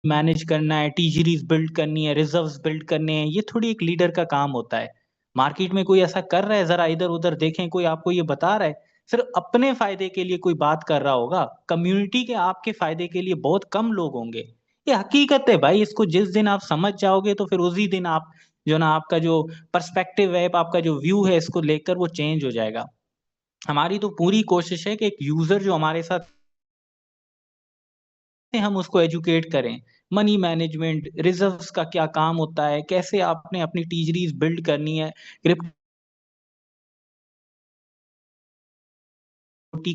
Manage करना है, टीजरीज build करनी है, रिजर्व्स बिल्ड करने हैं, ये थोड़ी एक लीडर का काम होता है। मार्केट में कोई ऐसा कर रहा है, जरा इधर उधर देखें, कोई आपको ये बता रहा है? सिर्फ अपने फायदे के लिए कोई बात कर रहा होगा, कम्युनिटी के आपके फायदे के लिए बहुत कम लोग होंगे। ये हकीकत है भाई, इसको जिस दिन आप समझ जाओगे तो फिर उसी दिन आप जो ना आपका जो पर्सपेक्टिव है, आपका जो व्यू है इसको लेकर वो चेंज हो जाएगा। हमारी तो पूरी कोशिश है कि एक यूजर जो हमारे साथ है, हम उसको एजुकेट करें। मनी मैनेजमेंट, रिजर्व्स का क्या काम होता है, कैसे आपने अपनी टीजरीज बिल्ड करनी है। क्रिप्टो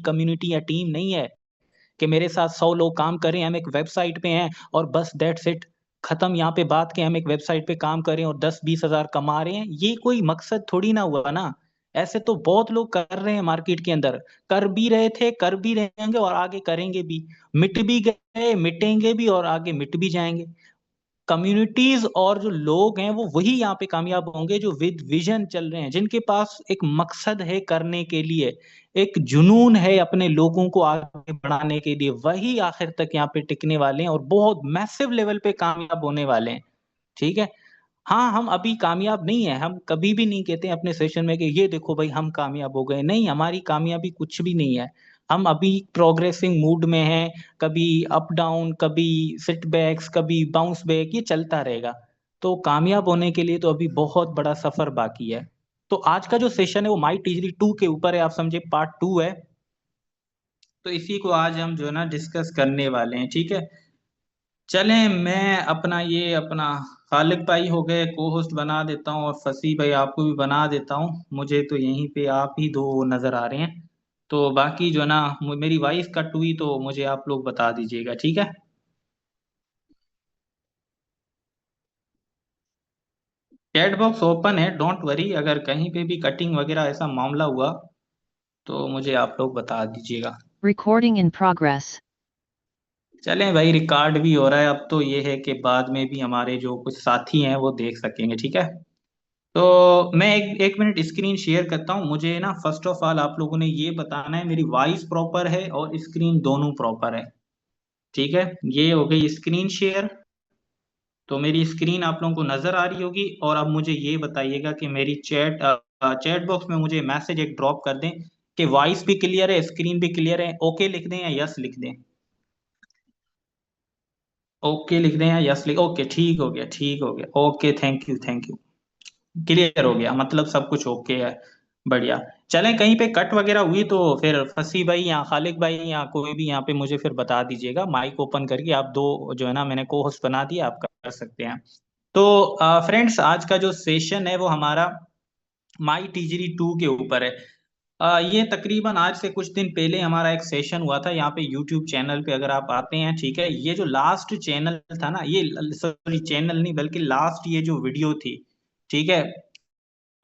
कम्युनिटी या टीम नहीं है कि मेरे साथ 100 लोग काम करें, हम एक वेबसाइट पे हैं और बस दैट्स इट, खत्म यहाँ पे बात के हम एक वेबसाइट पे काम करें और 10-20 हजार कमा रहे हैं, ये कोई मकसद थोड़ी ना हुआ ना। ऐसे तो बहुत लोग कर रहे हैं मार्केट के अंदर, कर भी रहे थे, कर भी रहेंगे और आगे करेंगे भी। मिट भी गए, मिटेंगे भी और आगे मिट भी जाएंगे। कम्युनिटीज और जो लोग हैं वो वही यहाँ पे कामयाब होंगे जो विद विजन चल रहे हैं, जिनके पास एक मकसद है करने के लिए, एक जुनून है अपने लोगों को आगे बढ़ाने के लिए, वही आखिर तक यहाँ पे टिकने वाले हैं और बहुत मैसिव लेवल पे कामयाब होने वाले हैं। ठीक है। हाँ, हम अभी कामयाब नहीं है, हम कभी भी नहीं कहते हैं अपने सेशन में कि ये देखो भाई हम कामयाब हो गए, नहीं, हमारी कामयाबी कुछ भी नहीं है। हम अभी प्रोग्रेसिंग मूड में हैं, कभी अप डाउन, कभी सेटबैक्स, कभी बाउंस बैक, ये चलता रहेगा। तो कामयाब होने के लिए तो अभी बहुत बड़ा सफर बाकी है। तो आज का जो सेशन है वो माई टिजरी 2 के ऊपर है, आप समझे पार्ट 2 है। तो इसी को आज हम जो है ना डिस्कस करने वाले हैं, ठीक है। चलें, मैं अपना ये अपना खालिद भाई हो गए को होस्ट बना देता हूँ और फसी भाई आपको भी बना देता हूँ। मुझे तो यहीं पे आप ही दो नजर आ रहे हैं। तो बाकी जो है ना मेरी वॉइस कट हुई तो मुझे आप लोग बता दीजिएगा, ठीक है। चैट बॉक्स ओपन है, डोंट वरी, अगर कहीं पे भी कटिंग वगैरह ऐसा मामला हुआ तो मुझे आप लोग बता दीजिएगा। Recording in progress. चलें भाई, रिकॉर्ड भी हो रहा है, अब तो ये है कि बाद में भी हमारे जो कुछ साथी हैं वो देख सकेंगे, ठीक है। तो मैं एक एक मिनट स्क्रीन शेयर करता हूँ। मुझे ना फर्स्ट ऑफ ऑल आप लोगों ने ये बताना है मेरी वॉइस प्रॉपर है और स्क्रीन दोनों प्रॉपर है, ठीक है। ये हो गई स्क्रीन शेयर। तो मेरी स्क्रीन आप लोगों को नजर आ रही होगी और अब मुझे ये बताइएगा कि मेरी चैट बॉक्स में मुझे मैसेज एक ड्रॉप कर दें कि वॉइस भी क्लियर है, स्क्रीन भी क्लियर है। ओके लिख दें या यस लिख दें? ओके लिख दें या यस लिख, ओके ठीक हो गया, ठीक हो गया, okay, thank you thank you. Clear हो गया, मतलब सब कुछ ओके है। बढ़िया। चलें, कहीं पे कट वगैरह हुई तो फिर फसी भाई या खालिद भाई या कोई भी यहाँ पे मुझे फिर बता दीजिएगा, माइक ओपन करके। आप दो जो है ना मैंने को होस्ट बना दिया, आप कर सकते हैं। तो फ्रेंड्स, आज का जो सेशन है वो हमारा माई टीजरी 2 के ऊपर है। ये तकरीबन आज से कुछ दिन पहले हमारा एक सेशन हुआ था यहाँ पे यूट्यूब चैनल पे, अगर आप आते हैं, ठीक है। ये जो लास्ट चैनल था ना, ये सॉरी चैनल नहीं बल्कि लास्ट ये जो वीडियो थी, ठीक है,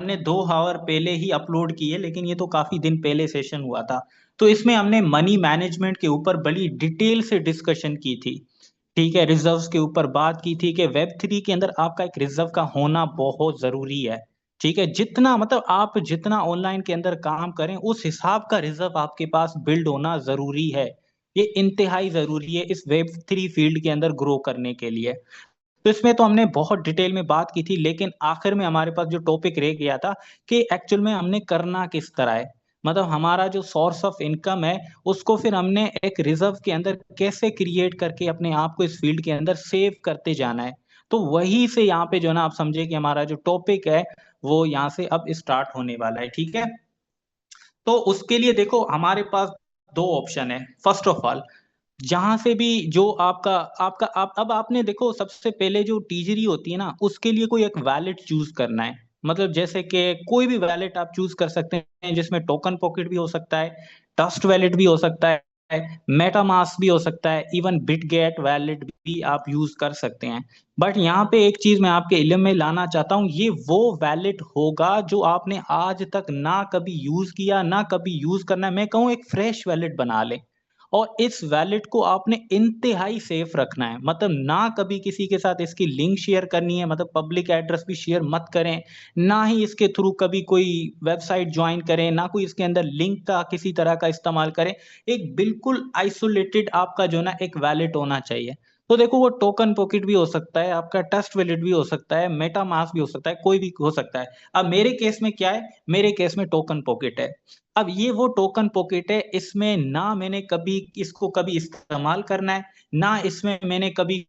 हमने 2 आवर पहले ही अपलोड की है, लेकिन ये तो काफी दिन पहले सेशन हुआ था। तो इसमें हमने मनी मैनेजमेंट के ऊपर बड़ी डिटेल से डिस्कशन की थी, ठीक है। रिजर्व्स के ऊपर बात की थी कि वेब 3 के अंदर आपका एक रिजर्व का होना बहुत जरूरी है, ठीक है। जितना मतलब आप जितना ऑनलाइन के अंदर काम करें उस हिसाब का रिजर्व आपके पास बिल्ड होना जरूरी है। ये इंतहाई जरूरी है इस वेब 3 फील्ड के अंदर ग्रो करने के लिए। तो इसमें तो हमने बहुत डिटेल में बात की थी, लेकिन आखिर में हमारे पास जो टॉपिक रह गया था कि एक्चुअल में हमने करना किस तरह है, मतलब हमारा जो सोर्स ऑफ इनकम है उसको फिर हमने एक रिजर्व के अंदर कैसे क्रिएट करके अपने आप को इस फील्ड के अंदर सेव करते जाना है। तो वही से यहाँ पे जो है ना आप समझे कि हमारा जो टॉपिक है वो यहाँ से अब स्टार्ट होने वाला है, ठीक है। तो उसके लिए देखो हमारे पास दो ऑप्शन है। फर्स्ट ऑफ ऑल, जहां से भी जो आपका आपका आप अब आपने देखो सबसे पहले जो टीजरी होती है ना उसके लिए कोई एक वैलेट चूज करना है। मतलब जैसे कि कोई भी वैलेट आप चूज कर सकते हैं, जिसमें टोकन पॉकेट भी हो सकता है, ट्रस्ट वैलेट भी हो सकता है, मेटामास्क भी हो सकता है, इवन बिटगेट वैलेट भी आप यूज कर सकते हैं। बट यहाँ पे एक चीज मैं आपके इल्म में लाना चाहता हूँ, ये वो वैलेट होगा जो आपने आज तक ना कभी यूज किया ना कभी यूज करना है। मैं कहूँ एक फ्रेश वैलेट बना ले और इस वैलेट को आपने इंतहाई सेफ रखना है, मतलब ना कभी किसी के साथ इसकी लिंक शेयर करनी है, मतलब पब्लिक एड्रेस भी शेयर मत करें, ना ही इसके थ्रू कभी कोई वेबसाइट ज्वाइन करें, ना कोई इसके अंदर लिंक का किसी तरह का इस्तेमाल करें। एक बिल्कुल आइसोलेटेड आपका जो ना एक वैलेट होना चाहिए। तो देखो वो टोकन पॉकेट भी हो सकता है, आपका ट्रस्ट वैलेट भी हो सकता है, मेटा मास्क भी हो सकता है, कोई भी हो सकता है। अब मेरे केस में क्या है, मेरे केस में टोकन पॉकेट है। अब ये वो टोकन पॉकेट है, इसमें ना मैंने कभी इसको कभी इस्तेमाल करना है, ना इसमें मैंने कभी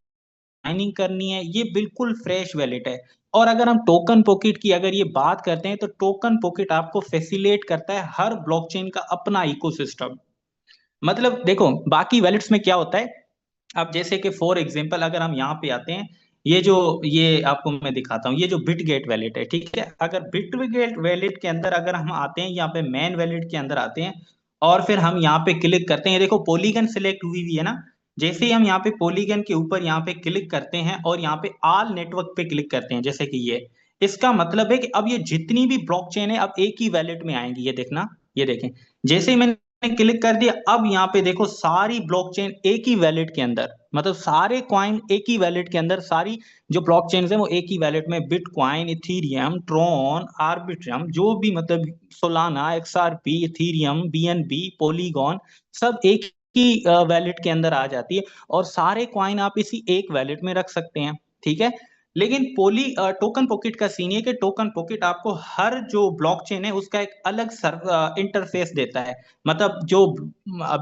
माइनिंग करनी है, ये बिल्कुल फ्रेश वैलेट है। और अगर हम टोकन पॉकेट की अगर ये बात करते हैं, तो टोकन पॉकेट आपको फैसिलिटेट करता है हर ब्लॉकचेन का अपना इकोसिस्टम। मतलब देखो बाकी वैलेट्स में क्या होता है, अब जैसे कि फॉर एग्जांपल अगर हम यहाँ पे आते हैं, ये आपको मैं दिखाता हूँ, ये जो बिटगेट वैलेट है, ठीक है। अगर बिटगेट वैलेट के अंदर अगर हम आते हैं, यहाँ पे मेन वैलेट के अंदर आते हैं, और फिर हम यहाँ पे क्लिक करते हैं, ये देखो पॉलीगन सिलेक्ट हुई हुई है ना। जैसे ही हम यहाँ पे पॉलीगन के ऊपर यहाँ पे क्लिक करते हैं और यहाँ पे ऑल नेटवर्क पे क्लिक करते हैं, जैसे कि ये, इसका मतलब है कि अब ये जितनी भी ब्लॉकचेन है अब एक ही वैलेट में आएंगी, ये देखना, ये देखें। जैसे ही मैंने क्लिक कर दिया, अब यहाँ पे देखो सारी ब्लॉकचेन एक ही वैलेट के अंदर, मतलब सारे कॉइन एक ही वैलेट के अंदर, सारी जो ब्लॉकचेन है वो एक ही वैलेट में, बिटकॉइन, इथीरियम, ट्रोन, आर्बिट्रम, जो भी मतलब Solana, XRP, Ethereum, BNB, polygon, सब एक ही वैलेट के अंदर आ जाती है। और सारे कॉइन आप इसी एक वैलेट में रख सकते हैं, ठीक है। लेकिन टोकन पॉकेट का सीन है कि टोकन पॉकेट आपको हर जो ब्लॉकचेन है उसका एक अलग इंटरफेस देता है। मतलब जो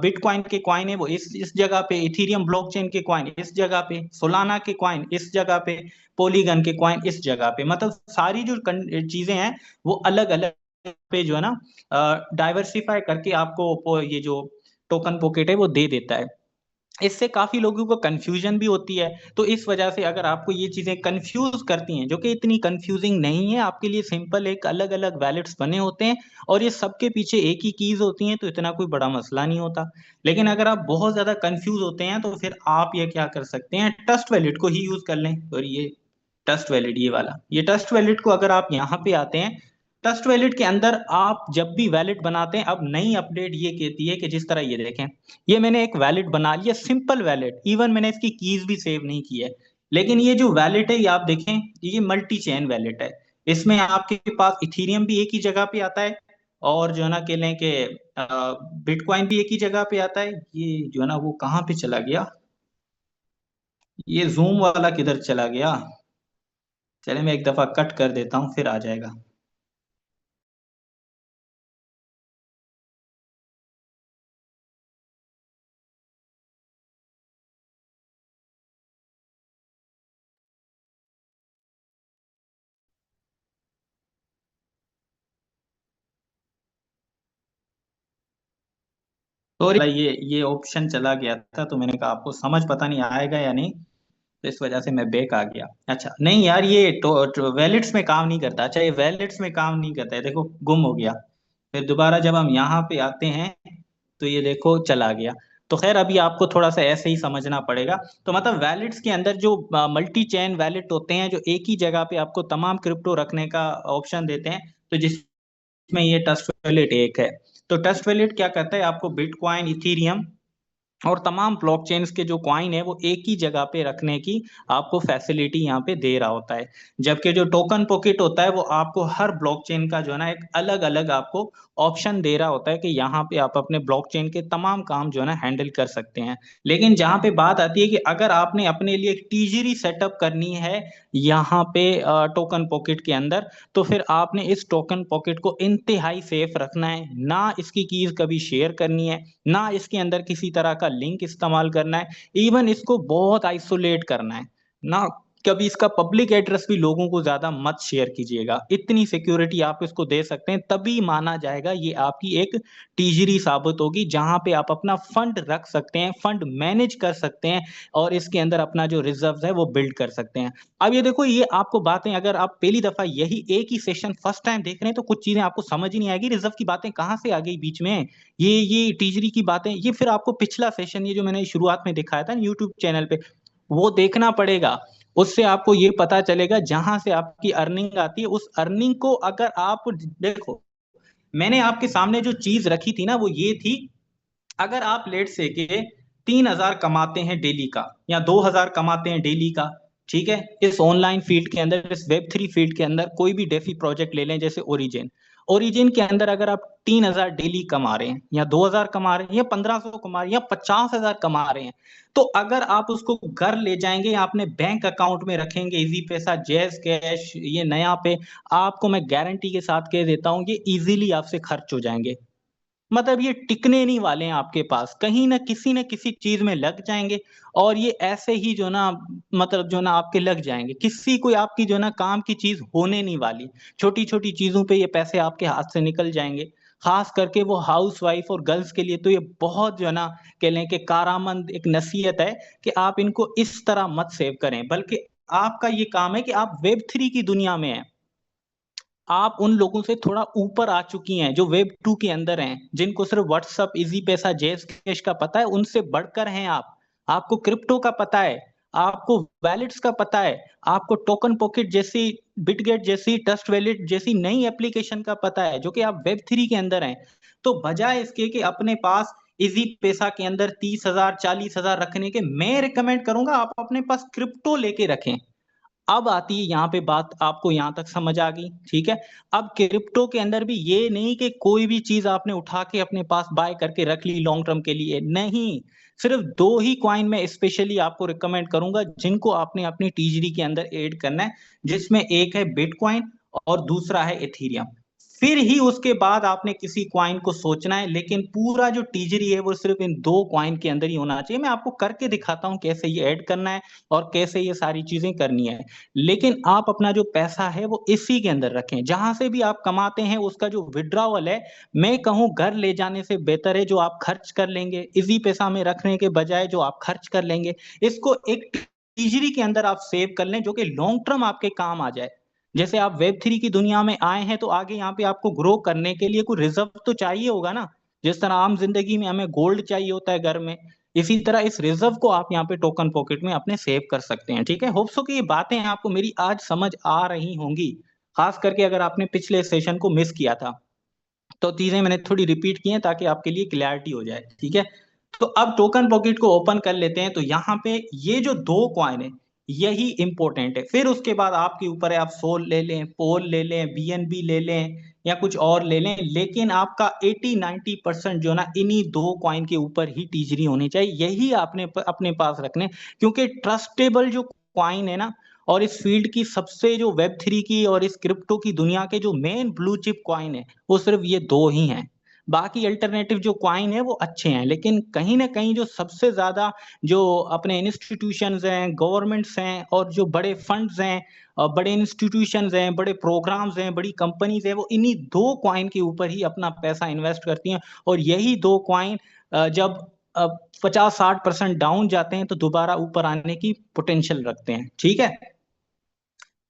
बिटकॉइन के कॉइन है वो इस जगह पे, इथीरियम ब्लॉकचेन के कॉइन इस जगह पे, सोलाना के कॉइन इस जगह पे, पॉलीगन के कॉइन इस जगह पे, मतलब सारी जो चीजें हैं वो अलग अलग पे जो है ना डाइवर्सिफाई करके आपको ये जो टोकन पॉकेट है वो दे देता है। इससे काफी लोगों को कंफ्यूजन भी होती है। तो इस वजह से अगर आपको ये चीजें कंफ्यूज करती हैं, जो कि इतनी कंफ्यूजिंग नहीं है, आपके लिए सिंपल एक अलग अलग वैलेट्स बने होते हैं और ये सबके पीछे एक ही कीज होती हैं, तो इतना कोई बड़ा मसला नहीं होता। लेकिन अगर आप बहुत ज्यादा कंफ्यूज होते हैं तो फिर आप ये क्या कर सकते हैं, ट्रस्ट वैलेट को ही यूज कर लें। और ये ट्रस्ट वैलेट, ये वाला, ये ट्रस्ट वैलेट को अगर आप यहाँ पे आते हैं, ट्रस्ट वैलेट के अंदर आप जब भी वैलेट बनाते हैं, अब नई अपडेट ये कहती है कि जिस तरह ये देखें, ये मैंने एक वैलेट बना लिया, सिंपल वैलेट, इवन मैंने इसकी कीज भी सेव नहीं की है। लेकिन ये जो वैलेट है ये आप देखें, ये मल्टी चेन वैलेट है। इसमें आपके पास इथीरियम भी एक ही जगह पे आता है, और जो है ना कह लें कि बिटकॉइन भी एक ही जगह पे आता है। ये जो है ना वो कहाँ पे चला गया, ये जूम वाला किधर चला गया। चले मैं एक दफा कट कर देता हूँ, फिर आ जाएगा। तो ये ऑप्शन चला गया था, तो मैंने कहा आपको समझ पता नहीं आएगा या नहीं, तो इस वजह से मैं बैक आ गया। अच्छा नहीं यार, ये वैलिड्स में काम नहीं करता। अच्छा ये वैलिड्स में काम नहीं करता है, देखो गुम हो गया। फिर दोबारा जब हम यहाँ पे आते हैं, तो ये देखो चला गया। तो खैर अभी आपको थोड़ा सा ऐसे ही समझना पड़ेगा। तो मतलब वैलिड्स के अंदर जो मल्टी चेन वैलिड होते हैं, जो एक ही जगह पे आपको तमाम क्रिप्टो रखने का ऑप्शन देते हैं, तो जिसमें ये ट्रस्ट वैलिड एक है। तो ट्रस्ट वैलिड क्या करता है, आपको बिटकॉइन, इथीरियम और तमाम ब्लॉकचेन्स के जो कॉइन है वो एक ही जगह पे रखने की आपको फैसिलिटी यहाँ पे दे रहा होता है। जबकि जो टोकन पॉकेट होता है वो आपको हर ब्लॉकचेन का जो है ना एक अलग अलग आपको ऑप्शन दे रहा होता है कि यहाँ पे आप अपने ब्लॉकचेन के तमाम काम जो है ना हैंडल कर सकते हैं। लेकिन जहाँ पे बात आती है कि अगर आपने अपने लिए एक टीजरी सेटअप करनी है यहाँ पे टोकन पॉकेट के अंदर, तो फिर आपने इस टोकन पॉकेट को इंतहाई सेफ रखना है, ना इसकी कीज कभी शेयर करनी है, ना इसके अंदर किसी तरह का लिंक इस्तेमाल करना है, इवन इसको बहुत आइसोलेट करना है, ना कभी इसका पब्लिक एड्रेस भी लोगों को ज्यादा मत शेयर कीजिएगा। इतनी सिक्योरिटी आप इसको दे सकते हैं, तभी माना जाएगा ये आपकी एक टीजरी साबित होगी, जहां पे आप अपना फंड रख सकते हैं, फंड मैनेज कर सकते हैं, और इसके अंदर अपना जो रिजर्व है वो बिल्ड कर सकते हैं। अब ये देखो, ये आपको बातें अगर आप पहली दफा यही एक ही सेशन फर्स्ट टाइम देख रहे हैं, तो कुछ चीजें आपको समझ ही नहीं आएगी, रिजर्व की बातें कहाँ से आ गई बीच में, ये टीजरी की बातें, ये फिर आपको पिछला सेशन ये जो मैंने शुरुआत में दिखाया था यूट्यूब चैनल पे, वो देखना पड़ेगा। उससे आपको ये पता चलेगा, जहां से आपकी अर्निंग आती है उस अर्निंग को अगर आप देखो, मैंने आपके सामने जो चीज रखी थी ना वो ये थी, अगर आप लेट से के 3,000 कमाते हैं डेली का, या 2,000 कमाते हैं डेली का, ठीक है, इस ऑनलाइन फील्ड के अंदर, इस वेब 3 फील्ड के अंदर, कोई भी डेफी प्रोजेक्ट ले लें जैसे ओरिजिन, ओरिजिन के अंदर अगर आप 3,000 डेली कमा रहे हैं या 2,000 कमा रहे हैं या 1,500 कमा रहे हैं या 50,000 कमा रहे हैं, तो अगर आप उसको घर ले जाएंगे या अपने बैंक अकाउंट में रखेंगे, इजी पैसा, जैस कैश, ये नया पे, आपको मैं गारंटी के साथ कह देता हूँ ये इजीली आपसे खर्च हो जाएंगे। मतलब ये टिकने नहीं वाले हैं आपके पास, कहीं ना किसी चीज में लग जाएंगे। और ये ऐसे ही जो ना, मतलब जो ना आपके लग जाएंगे, किसी कोई आपकी जो ना काम की चीज होने नहीं वाली। छोटी छोटी चीजों पे ये पैसे आपके हाथ से निकल जाएंगे। खास करके वो हाउस वाइफ और गर्ल्स के लिए तो ये बहुत जो है ना, कह लें कि कारामंद एक नसीहत है कि आप इनको इस तरह मत सेव करें, बल्कि आपका ये काम है कि आप वेब 3 की दुनिया में हैं। आप उन लोगों से थोड़ा ऊपर आ चुकी हैं जो वेब 2 के अंदर हैं, जिनको सिर्फ व्हाट्सअप, इजी पैसा, जेस कैश का पता है, उनसे बढ़कर हैं आप। आपको क्रिप्टो का पता है, आपको वैलेट्स का पता है, आपको टोकन पॉकेट जैसी, बिटगेट जैसी, ट्रस्ट वैलेट जैसी नई एप्लीकेशन का पता है, जो कि आप वेब 3 के अंदर हैं। तो बजाय इसके कि अपने पास इजी पैसा के अंदर 30,000 40,000 रखने के, मैं रिकमेंड करूंगा आप अपने पास क्रिप्टो लेके रखें। अब आती है यहाँ पे बात, आपको यहाँ तक समझ आ गई, ठीक है। अब क्रिप्टो के अंदर भी ये नहीं कि कोई भी चीज आपने उठा के अपने पास बाय करके रख ली लॉन्ग टर्म के लिए, नहीं। सिर्फ दो ही कॉइन में स्पेशली आपको रिकमेंड करूंगा जिनको आपने अपनी टीजरी के अंदर ऐड करना है, जिसमें एक है बिटकॉइन और दूसरा है एथीरियम। फिर ही उसके बाद आपने किसी क्वाइन को सोचना है, लेकिन पूरा जो टीजरी है वो सिर्फ इन दो क्वाइन के अंदर ही होना चाहिए। मैं आपको करके दिखाता हूँ कैसे ये ऐड करना है और कैसे ये सारी चीजें करनी है। लेकिन आप अपना जो पैसा है वो इसी के अंदर रखें, जहां से भी आप कमाते हैं उसका जो विड्रॉवल है, मैं कहूँ घर ले जाने से बेहतर है जो आप खर्च कर लेंगे, इसी पैसा में रखने के बजाय जो आप खर्च कर लेंगे, इसको एक तिजरी के अंदर आप सेव कर लें जो कि लॉन्ग टर्म आपके काम आ जाए। जैसे आप वेब 3 की दुनिया में आए हैं तो आगे यहाँ पे आपको ग्रो करने के लिए कोई रिजर्व तो चाहिए होगा ना। जिस तरह आम जिंदगी में हमें गोल्ड चाहिए होता है घर में, इसी तरह इस रिजर्व को आप यहाँ पे टोकन पॉकेट में अपने सेव कर सकते हैं, ठीक है। होप सो कि ये बातें आपको मेरी आज समझ आ रही होंगी। खास करके अगर आपने पिछले सेशन को मिस किया था, तो चीजें मैंने थोड़ी रिपीट की हैं ताकि आपके लिए क्लैरिटी हो जाए, ठीक है। तो अब टोकन पॉकेट को ओपन कर लेते हैं। तो यहाँ पे ये जो दो कॉइन है यही इंपॉर्टेंट है, फिर उसके बाद आपके ऊपर है, आप सोल ले लें, पोल ले लें, बीएनबी ले लें या कुछ और ले लें, लेकिन आपका 80-90% जो ना इन्हीं दो कॉइन के ऊपर ही टीजरी होनी चाहिए, यही आपने अपने पास रखने। क्योंकि ट्रस्टेबल जो कॉइन है ना, और इस फील्ड की सबसे जो वेब 3 की और इस क्रिप्टो की दुनिया के जो मेन ब्लू चिप कॉइन है, वो सिर्फ ये दो ही हैं। बाकी अल्टरनेटिव जो क्वाइन है वो अच्छे हैं, लेकिन कहीं ना कहीं जो सबसे ज्यादा जो अपने इंस्टीट्यूशंस हैं, गवर्नमेंट्स हैं और जो बड़े फंड्स हैं, बड़े इंस्टीट्यूशंस हैं, बड़े प्रोग्राम्स हैं, बड़ी कंपनीज हैं, वो इन्हीं दो क्वाइन के ऊपर ही अपना पैसा इन्वेस्ट करती हैं। और यही दो क्वाइन जब 50-60% डाउन जाते हैं तो दोबारा ऊपर आने की पोटेंशियल रखते हैं, ठीक है।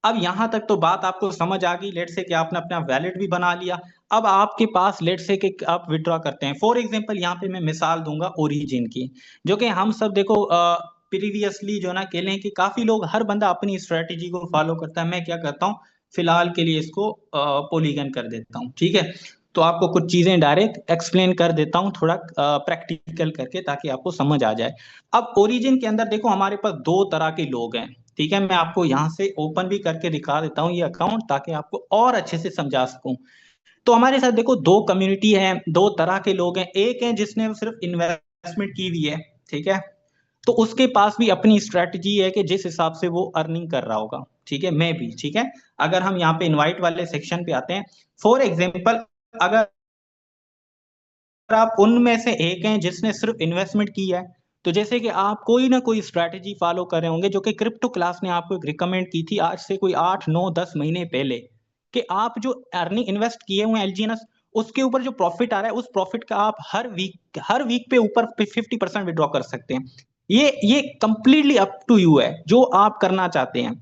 अब यहां तक तो बात आपको समझ आ गई। लेट से कि आपने अपना वैलेट भी बना लिया। अब आपके पास लेट से कि आप विड्रॉ करते हैं, फॉर एग्जांपल यहाँ पे मैं मिसाल दूंगा ओरिजिन की, जो कि हम सब देखो प्रीवियसली जो ना कह लें कि काफी लोग, हर बंदा अपनी स्ट्रेटेजी को फॉलो करता है। मैं क्या करता हूँ, फिलहाल के लिए इसको पॉलीगन कर देता हूँ, ठीक है। तो आपको कुछ चीजें डायरेक्ट एक्सप्लेन कर देता हूँ थोड़ा प्रैक्टिकल करके, ताकि आपको समझ आ जाए। अब ओरिजिन के अंदर देखो हमारे पास दो तरह के लोग हैं, ठीक है। मैं आपको यहाँ से ओपन भी करके दिखा देता हूँ ये अकाउंट, ताकि आपको और अच्छे से समझा सकूं। तो हमारे साथ देखो दो कम्युनिटी है, दो तरह के लोग हैं। एक है जिसने सिर्फ इन्वेस्टमेंट की हुई है, ठीक है। तो उसके पास भी अपनी स्ट्रेटजी है कि जिस हिसाब से वो अर्निंग कर रहा होगा, ठीक है। मैं भी, ठीक है। अगर हम यहाँ पे इनवाइट वाले सेक्शन पे आते हैं, फॉर एग्जाम्पल, अगर आप उनमें से एक हैं जिसने सिर्फ इन्वेस्टमेंट की है, तो जैसे कि आप कोई ना कोई स्ट्रैटेजी फॉलो कर रहे होंगे, जो कि क्रिप्टो क्लास ने आपको एक रिकमेंड की थी आज से कोई 8 9 10 महीने पहले, कि आप जो अर्निंग इन्वेस्ट किए हुए हैं एलजीएनएस, उसके ऊपर जो प्रॉफिट आ रहा है, उस प्रॉफिट का आप हर वीक पे ऊपर 50% विड्रॉ कर सकते हैं। ये कंप्लीटली अप टू यू है जो आप करना चाहते हैं।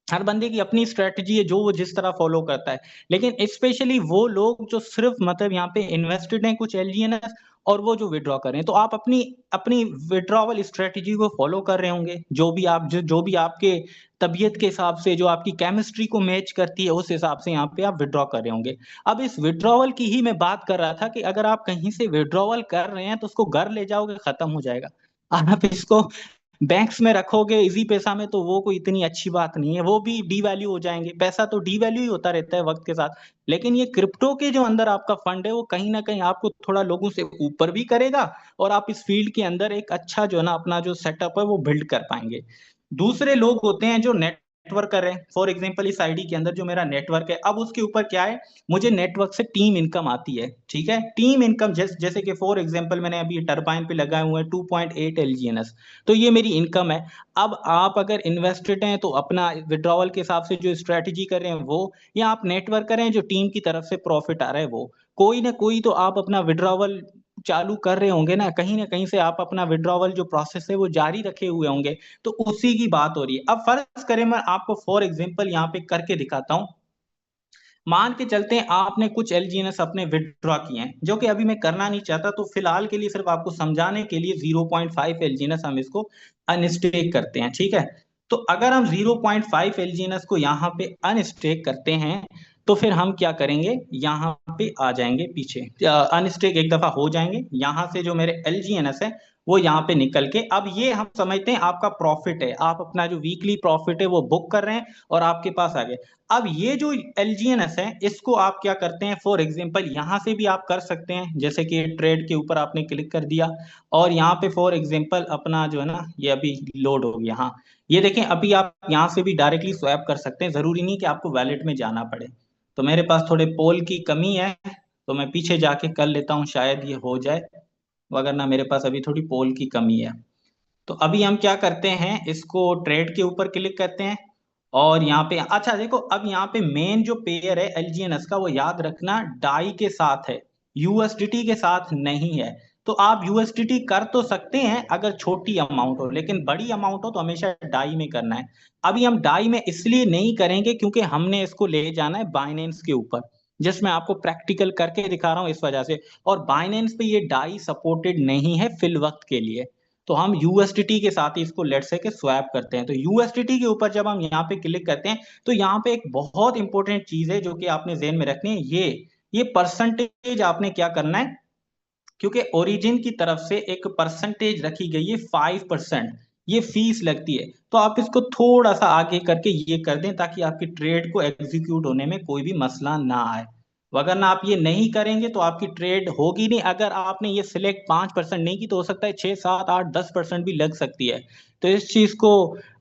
हर बंदे की अपनी स्ट्रेटजी है जो वो जिस तरह फॉलो करता है। लेकिन स्पेशली वो लोग जो सिर्फ मतलब यहाँ पे इन्वेस्टेड हैं कुछ एलजीएनएस, और वो जो विड्रॉ कर रहे हैं, तो आप अपनी अपनी विड्रॉवल स्ट्रेटजी को फॉलो कर रहे होंगे, जो भी आपके तबीयत के हिसाब से, जो आपकी केमिस्ट्री को मैच करती है, उस हिसाब से यहाँ पे आप विड्रॉ कर रहे होंगे। अब इस विड्रॉवल की ही मैं बात कर रहा था कि अगर आप कहीं से विड्रॉवल कर रहे हैं तो उसको घर ले जाओगे, खत्म हो जाएगा। आप इसको बैंक्स में रखोगे इजी पैसा में तो वो कोई इतनी अच्छी बात नहीं है, वो भी डी वैल्यू हो जाएंगे, पैसा तो डी वैल्यू ही होता रहता है वक्त के साथ। लेकिन ये क्रिप्टो के जो अंदर आपका फंड है वो कहीं ना कहीं आपको थोड़ा लोगों से ऊपर भी करेगा, और आप इस फील्ड के अंदर एक अच्छा जो है ना अपना जो सेटअप है वो बिल्ड कर पाएंगे। दूसरे लोग होते हैं जो नेटवर्क कर रहे हैं, फॉर एग्जांपल इस आईडी के अंदर जो मेरा नेटवर्क है, अब उसके ऊपर क्या है, मुझे नेटवर्क से टीम इनकम आती है, ठीक है, टीम इनकम जैसे कि फॉर एग्जांपल मैंने अभी टरबाइन पे लगाए हुए हैं 2.8 LGNS, तो ये मेरी इनकम है। अब आप अगर इन्वेस्टेड हैं तो अपना विड्रॉवल के हिसाब से जो स्ट्रेटजी कर रहे हैं वो, या आप नेटवर्क करें जो टीम की तरफ से प्रॉफिट आ रहा है वो, कोई ना कोई तो आप अपना विड्रॉवल चालू कर रहे होंगे ना कहीं से आप अपना विड्रॉवल जो प्रोसेस है वो जारी रखे हुए होंगे, तो उसी की बात हो रही है। अब फर्ज करें मैं आपको फॉर एग्जांपल यहाँ पे करके दिखाता हूँ। मान के चलते हैं आपने कुछ एलजीएनएस अपने विड्रॉ किए हैं, जो कि अभी मैं करना नहीं चाहता, तो फिलहाल के लिए सिर्फ आपको समझाने के लिए 0.5 एलजीएनएस हम इसको अनस्टेक करते हैं, ठीक है। तो अगर हम 0.5 एलजीएनएस को यहाँ पे अनस्टेक करते हैं, तो फिर हम क्या करेंगे, यहाँ पे आ जाएंगे पीछे, अनस्टेक एक दफा हो जाएंगे, यहाँ से जो मेरे एलजीएनएस है वो यहाँ पे निकल के, अब ये हम समझते हैं आपका प्रॉफिट है, आप अपना जो वीकली प्रॉफिट है वो बुक कर रहे हैं और आपके पास आ गए। अब ये जो एलजीएनएस है इसको आप क्या करते हैं, फॉर एग्जांपल यहाँ से भी आप कर सकते हैं, जैसे कि ट्रेड के ऊपर आपने क्लिक कर दिया और यहाँ पे फॉर एग्जांपल अपना जो है ना ये अभी लोड हो गया, हाँ ये देखें, अभी आप यहाँ से भी डायरेक्टली स्वैप कर सकते हैं, जरूरी नहीं कि आपको वैलेट में जाना पड़े। तो मेरे पास थोड़े पोल की कमी है, तो मैं पीछे जाके कर लेता हूँ, शायद ये हो जाए, वगरना मेरे पास अभी थोड़ी पोल की कमी है। तो अभी हम क्या करते हैं, इसको ट्रेड के ऊपर क्लिक करते हैं और यहाँ पे अच्छा देखो, अब यहाँ पे मेन जो पेयर है एलजीएनएस का वो याद रखना डाई के साथ है, यूएसडीटी के साथ नहीं है। तो आप यूएसडीटी कर तो सकते हैं अगर छोटी अमाउंट हो, लेकिन बड़ी अमाउंट हो तो हमेशा डाई में करना है। अभी हम डाई में इसलिए नहीं करेंगे क्योंकि हमने इसको ले जाना है बाइनेंस के ऊपर, जिसमें आपको प्रैक्टिकल करके दिखा रहा हूँ इस वजह से, और बाइनेंस पे ये डाई सपोर्टेड नहीं है फिल वक्त के लिए। तो हम यूएसडीटी के साथ ही इसको लेट से के स्वैप करते हैं। तो यूएसडीटी के ऊपर जब हम यहाँ पे क्लिक करते हैं तो यहाँ पे एक बहुत इंपॉर्टेंट चीज है जो कि आपने ज़हन में रखनी है, ये परसेंटेज आपने क्या करना है, क्योंकि ओरिजिन की तरफ से एक परसेंटेज रखी गई है 5%, ये फीस लगती है। तो आप इसको थोड़ा सा आगे करके ये कर दें ताकि आपकी ट्रेड को एग्जीक्यूट होने में कोई भी मसला ना आए, वरना आप ये नहीं करेंगे तो आपकी ट्रेड होगी नहीं। अगर आपने ये सिलेक्ट 5% नहीं की तो हो सकता है 6, 7, 8, 10% भी लग सकती है। तो इस चीज को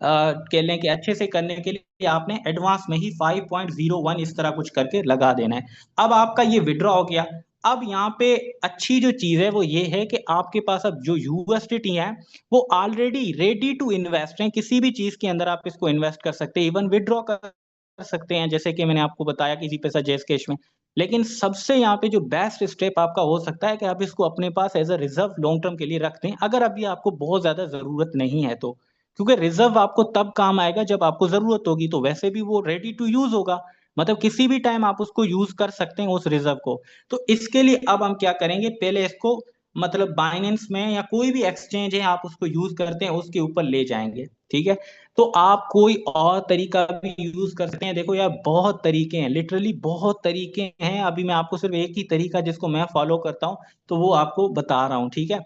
कह लें कि अच्छे से करने के लिए आपने एडवांस में ही 5.01 इस तरह कुछ करके लगा देना है। अब आपका ये विड्रॉ हो गया। अब यहाँ पे अच्छी जो चीज है वो ये है कि आपके पास अब जो यूएसडीटी है वो ऑलरेडी रेडी टू इन्वेस्ट है, किसी भी चीज के अंदर आप इसको इन्वेस्ट कर सकते हैं, इवन विड्रॉ कर सकते हैं, जैसे कि मैंने आपको बताया किसी पैसा जैस कैश में। लेकिन सबसे यहाँ पे जो बेस्ट स्टेप आपका हो सकता है कि आप इसको अपने पास as a reserve long term के लिए रख दें, अगर अभी आपको बहुत ज्यादा जरूरत नहीं है तो, क्योंकि रिजर्व आपको तब काम आएगा जब आपको जरूरत होगी, तो वैसे भी वो रेडी टू यूज होगा, मतलब किसी भी टाइम आप उसको यूज कर सकते हैं उस रिजर्व को। तो इसके लिए अब हम क्या करेंगे, पहले इसको मतलब बाइनेंस में या कोई भी एक्सचेंज है आप उसको यूज करते हैं उसके ऊपर ले जाएंगे, ठीक है। तो आप कोई और तरीका भी यूज कर सकते हैं, देखो यार बहुत तरीके हैं, लिटरली बहुत तरीके हैं, अभी मैं आपको सिर्फ एक ही तरीका जिसको मैं फॉलो करता हूँ तो वो आपको बता रहा हूँ, ठीक है।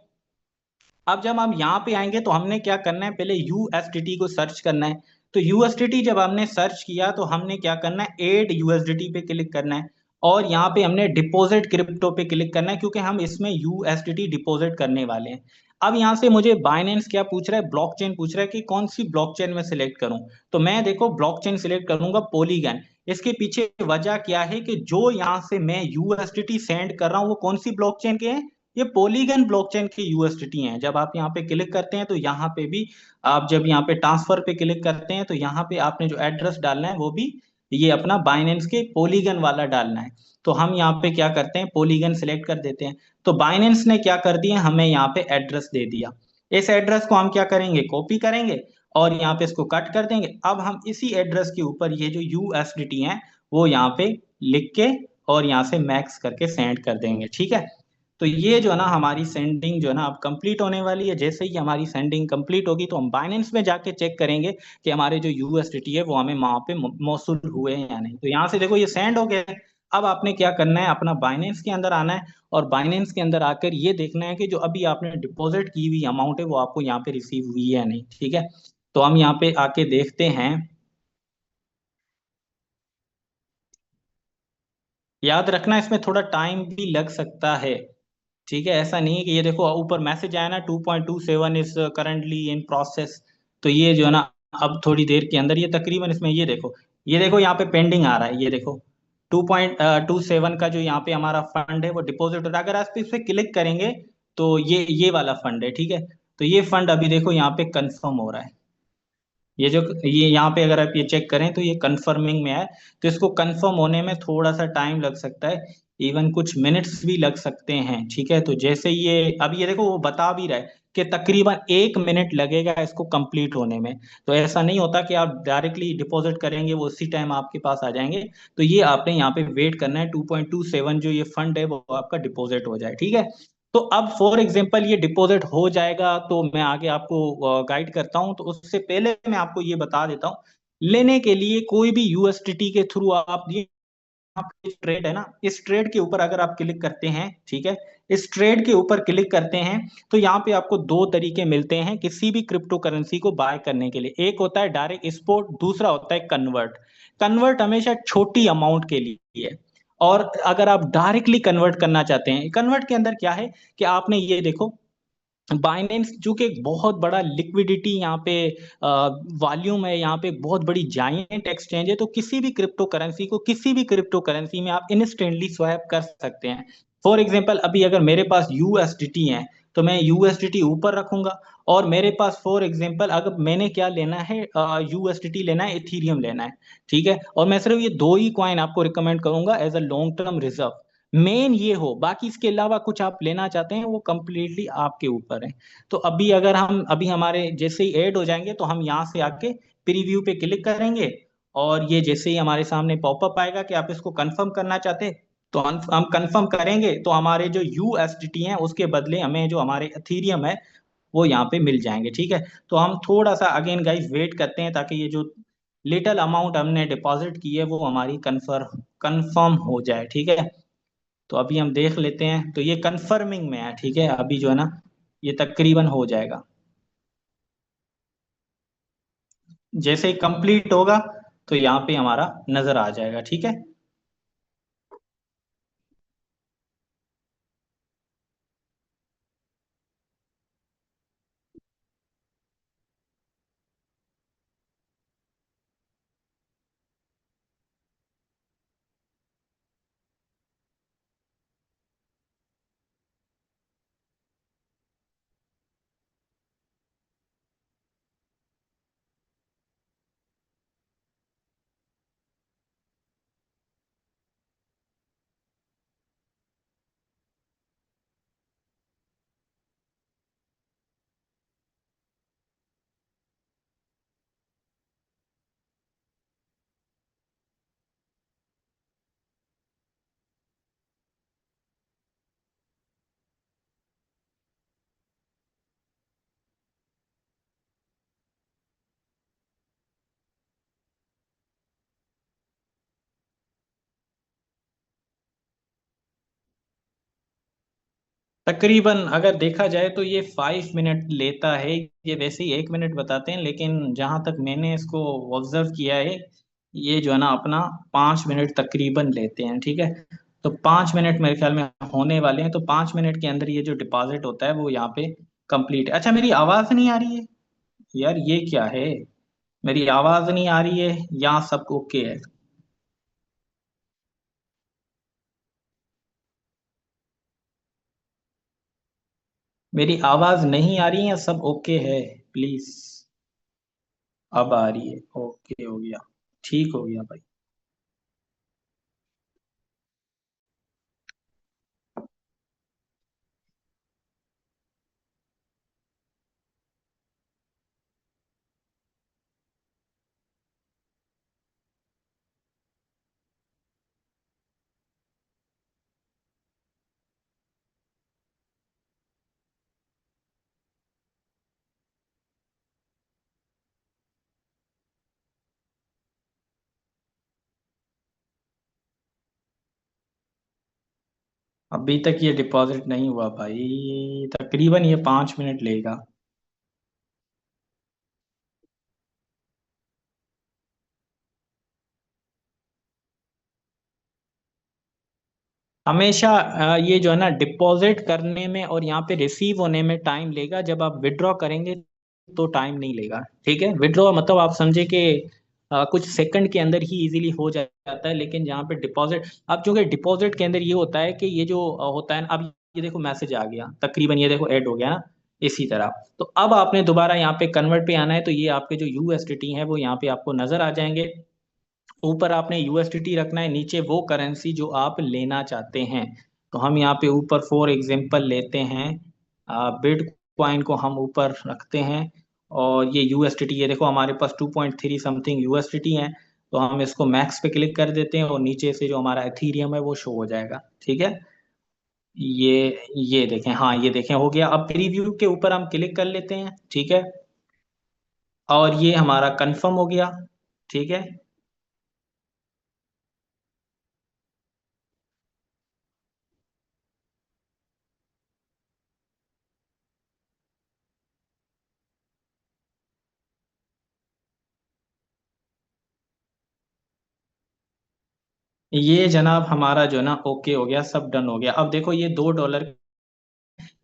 अब जब हम यहाँ पे आएंगे तो हमने क्या करना है, पहले यूएसडीटी को सर्च करना है। तो यूएसडीटी जब हमने सर्च किया तो हमने क्या करना है, एड यूएसडीटी पे क्लिक करना है और यहाँ पे हमने डिपॉजिट क्रिप्टो पे क्लिक करना है, क्योंकि हम इसमें यूएसडीटी डिपॉजिट करने वाले हैं। अब यहाँ से मुझे बाइनेंस क्या पूछ रहा है, ब्लॉकचेन पूछ रहा है कि कौन सी ब्लॉकचेन में सिलेक्ट करूं। तो मैं देखो ब्लॉकचेन सिलेक्ट करूंगा पॉलीगन। इसके पीछे वजह क्या है कि जो यहाँ से मैं यूएसडीटी सेंड कर रहा हूँ वो कौन सी ब्लॉकचेन के हैं, ये पॉलीगन ब्लॉकचेन की यूएसडीटी हैं। जब आप यहाँ पे क्लिक करते हैं तो यहाँ पे भी आप जब यहाँ पे ट्रांसफर पे क्लिक करते हैं तो यहाँ पे आपने जो एड्रेस डालना है वो भी ये अपना बाइनेंस के पॉलीगन वाला डालना है। तो हम यहाँ पे क्या करते हैं, पॉलीगन सिलेक्ट कर देते हैं। तो बाइनेंस ने क्या कर दिया, हमें यहाँ पे एड्रेस दे दिया। इस एड्रेस को हम क्या करेंगे, कॉपी करेंगे और यहाँ पे इसको कट कर देंगे। अब हम इसी एड्रेस के ऊपर ये जो यूएसडीटी है वो यहाँ पे लिख के और यहाँ से मैक्स करके सेंड कर देंगे, ठीक है। तो ये जो है ना हमारी सेंडिंग जो है ना अब कंप्लीट होने वाली है। जैसे ही हमारी सेंडिंग कंप्लीट होगी तो हम बाइनेंस में जाके चेक करेंगे कि हमारे जो यूएसडीटी है वो हमें वहां पे मौसूल हुए हैं या नहीं। तो यहाँ से देखो ये सेंड हो गया है। अब आपने क्या करना है, अपना बाइनेंस के अंदर आना है, और बाइनेंस के अंदर आकर ये देखना है कि जो अभी आपने डिपॉजिट की हुई अमाउंट है वो आपको यहाँ पे रिसीव हुई है या नहीं, ठीक है। तो हम यहाँ पे आके देखते हैं। याद रखना इसमें थोड़ा टाइम भी लग सकता है, ठीक है। ऐसा नहीं है कि ये देखो ऊपर मैसेज आया ना, 2.27 इज करंटली इन प्रोसेस। तो ये जो है ना, अब थोड़ी देर के अंदर ये तकरीबन इसमें ये देखो यहाँ पे पेंडिंग आ रहा है, ये देखो 2.27 का जो यहाँ पे हमारा फंड है वो डिपॉजिट हो रहा है। अगर आप इस पे क्लिक करेंगे तो ये वाला फंड है, ठीक है। तो ये फंड अभी देखो यहाँ पे कंफर्म हो रहा है। ये यहाँ पे अगर आप ये चेक करें तो ये कंफर्मिंग में है। तो इसको कंफर्म होने में थोड़ा सा टाइम लग सकता है, इवन कुछ मिनट्स भी लग सकते हैं, ठीक है। तो जैसे ये अब ये देखो वो बता भी रहा है कि तकरीबन 1 मिनट लगेगा इसको कंप्लीट होने में। तो ऐसा नहीं होता कि आप डायरेक्टली डिपॉजिट करेंगे वो उसी टाइम आपके पास आ जाएंगे। तो ये आपने यहाँ पे वेट करना है, 2.27 जो ये फंड है वो आपका डिपॉजिट हो जाए, ठीक है। तो अब फॉर एग्जांपल ये डिपॉजिट हो जाएगा तो मैं आगे आपको गाइड करता हूं। तो उससे पहले मैं आपको ये बता देता हूँ, लेने के लिए कोई भी यूएसडीटी के थ्रू आप ये ट्रेड है ना, इस ट्रेड के ऊपर अगर आप क्लिक करते हैं, ठीक है, इस ट्रेड के ऊपर क्लिक करते हैं तो यहाँ पे आपको दो तरीके मिलते हैं किसी भी क्रिप्टो करेंसी को बाय करने के लिए। एक होता है डायरेक्ट स्पॉट, दूसरा होता है कन्वर्ट। कन्वर्ट हमेशा छोटी अमाउंट के लिए है। और अगर आप डायरेक्टली कन्वर्ट करना चाहते हैं, कन्वर्ट के अंदर क्या है कि आपने ये देखो, बाइनेंस जो कि एक बहुत बड़ा लिक्विडिटी यहाँ पे वॉल्यूम है, यहाँ पे एक बहुत बड़ी जाइंट एक्सचेंज है। तो किसी भी क्रिप्टो करेंसी को किसी भी क्रिप्टो करेंसी में आप इंस्टेंटली स्वैप कर सकते हैं। फॉर एग्जांपल अभी अगर मेरे पास यूएसडीटी है तो मैं यूएसडीटी ऊपर रखूंगा, और मेरे पास फॉर एग्जांपल अगर मैंने क्या लेना है, यूएसडीटी लेना है, इथीरियम लेना है, ठीक है। और मैं सिर्फ ये दो ही कॉइन आपको रिकमेंड करूंगा as a long term reserve. Main ये हो, बाकी इसके अलावा कुछ आप लेना चाहते हैं वो कंप्लीटली आपके ऊपर है। तो अभी अगर हम अभी हमारे जैसे ही ऐड हो जाएंगे तो हम यहाँ से आके प्रीव्यू पे क्लिक करेंगे, और ये जैसे ही हमारे सामने पॉपअप आएगा कि आप इसको कंफर्म करना चाहते हैं, तो हम कंफर्म करेंगे तो हमारे जो यूएसडीटी हैं उसके बदले हमें जो हमारे एथीरियम है वो यहाँ पे मिल जाएंगे, ठीक है। तो हम थोड़ा सा अगेन गाइस वेट करते हैं ताकि ये जो लिटिल अमाउंट हमने डिपॉजिट की है वो हमारी कंफर्म हो जाए, ठीक है। तो अभी हम देख लेते हैं, तो ये कंफर्मिंग में है, ठीक है। अभी जो है ना ये तकरीबन हो जाएगा, जैसे ही कंप्लीट होगा तो यहाँ पे हमारा नजर आ जाएगा, ठीक है। तकरीबन अगर देखा जाए तो ये 5 मिनट लेता है। ये वैसे ही 1 मिनट बताते हैं, लेकिन जहां तक मैंने इसको ऑब्जर्व किया है, ये जो है ना अपना 5 मिनट तकरीबन लेते हैं, ठीक है। तो 5 मिनट मेरे ख्याल में होने वाले हैं, तो 5 मिनट के अंदर ये जो डिपॉजिट होता है वो यहाँ पे कंप्लीट है। अच्छा, मेरी आवाज नहीं आ रही है यार, ये क्या है, मेरी आवाज नहीं आ रही है, यहाँ सब ओके है। मेरी आवाज नहीं आ रही है, सब ओके है, प्लीज। अब आ रही है, ओके हो गया, ठीक हो गया भाई। अभी तक ये डिपॉजिट नहीं हुआ भाई, तकरीबन ये 5 मिनट लेगा। हमेशा ये जो है ना डिपॉजिट करने में और यहाँ पे रिसीव होने में टाइम लेगा, जब आप विड्रॉ करेंगे तो टाइम नहीं लेगा। ठीक है, विड्रॉ मतलब आप समझे कि कुछ सेकंड के अंदर ही इजीली हो जाता है, लेकिन जहाँ पे डिपॉजिट, अब जो कि डिपॉजिट के अंदर ये होता है कि ये जो होता है ना, अब ये देखो मैसेज आ गया, तकरीबन ये देखो ऐड हो गया ना, इसी तरह। तो अब आपने दोबारा यहाँ पे कन्वर्ट पे आना है, तो ये आपके जो यूएसडीटी है वो यहाँ पे आपको नजर आ जाएंगे। ऊपर आपने यूएसडीटी रखना है, नीचे वो करेंसी जो आप लेना चाहते हैं। तो हम यहाँ पे ऊपर फॉर एग्जांपल लेते हैं, बिटकॉइन को हम ऊपर रखते हैं। और ये यूएसडीटी, ये देखो हमारे पास 2.3 समथिंग यूएसडीटी है। तो हम इसको मैक्स पे क्लिक कर देते हैं और नीचे से जो हमारा एथीरियम है वो शो हो जाएगा। ठीक है, ये देखें, हाँ ये देखें हो गया। अब प्रीव्यू के ऊपर हम क्लिक कर लेते हैं। ठीक है, और ये हमारा कंफर्म हो गया। ठीक है, ये जनाब हमारा जो ना ओके हो गया, सब डन हो गया। अब देखो ये $2,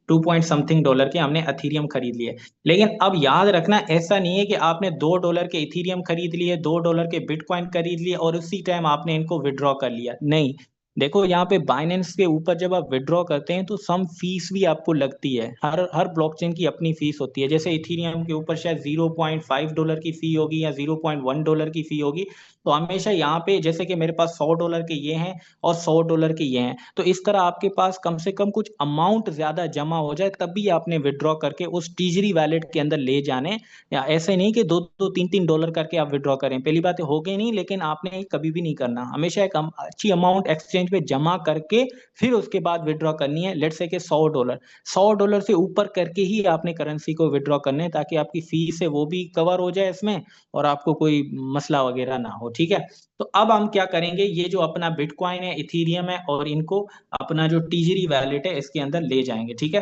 2 पॉइंट समथिंग डॉलर के हमने अथीरियम खरीद लिए। लेकिन अब याद रखना, ऐसा नहीं है कि आपने $2 के इथीरियम खरीद लिए, $2 के बिटकॉइन खरीद लिए और उसी टाइम आपने इनको विड्रॉ कर लिया, नहीं। देखो यहाँ पे बाइनेंस के ऊपर जब आप विड्रॉ करते हैं तो सम फीस भी आपको लगती है। हर हर ब्लॉकचेन की अपनी फीस होती है। जैसे इथीरियम के ऊपर शायद $0.5 की फी होगी या $0.1 की फी होगी। तो हमेशा यहाँ पे जैसे कि मेरे पास $100 के ये हैं और $100 के ये हैं, तो इस तरह आपके पास कम से कम कुछ अमाउंट ज्यादा जमा हो जाए तभी आपने विड्रॉ करके उस टीजरी वैलेट के अंदर ले जाने। या ऐसे नहीं कि दो दो तीन तीन डॉलर करके आप विड्रॉ करें, पहली बात हो गई नहीं, लेकिन आपने ये कभी भी नहीं करना। हमेशा एक अच्छी अमाउंट एक्सचेंज पे जमा करके फिर उसके बाद विड्रॉ करनी है। लेट्स से कि $100 से ऊपर करके ही आपने करेंसी को विड्रॉ करने हैं, ताकि आपकी फीस है वो भी कवर हो जाए इसमें और आपको कोई मसला वगैरह ना हो। ठीक है, तो अब हम क्या करेंगे, ये जो अपना बिटकॉइन है, इथीरियम है, और इनको अपना जो टीजरी वैलेट है इसके अंदर ले जाएंगे। ठीक है,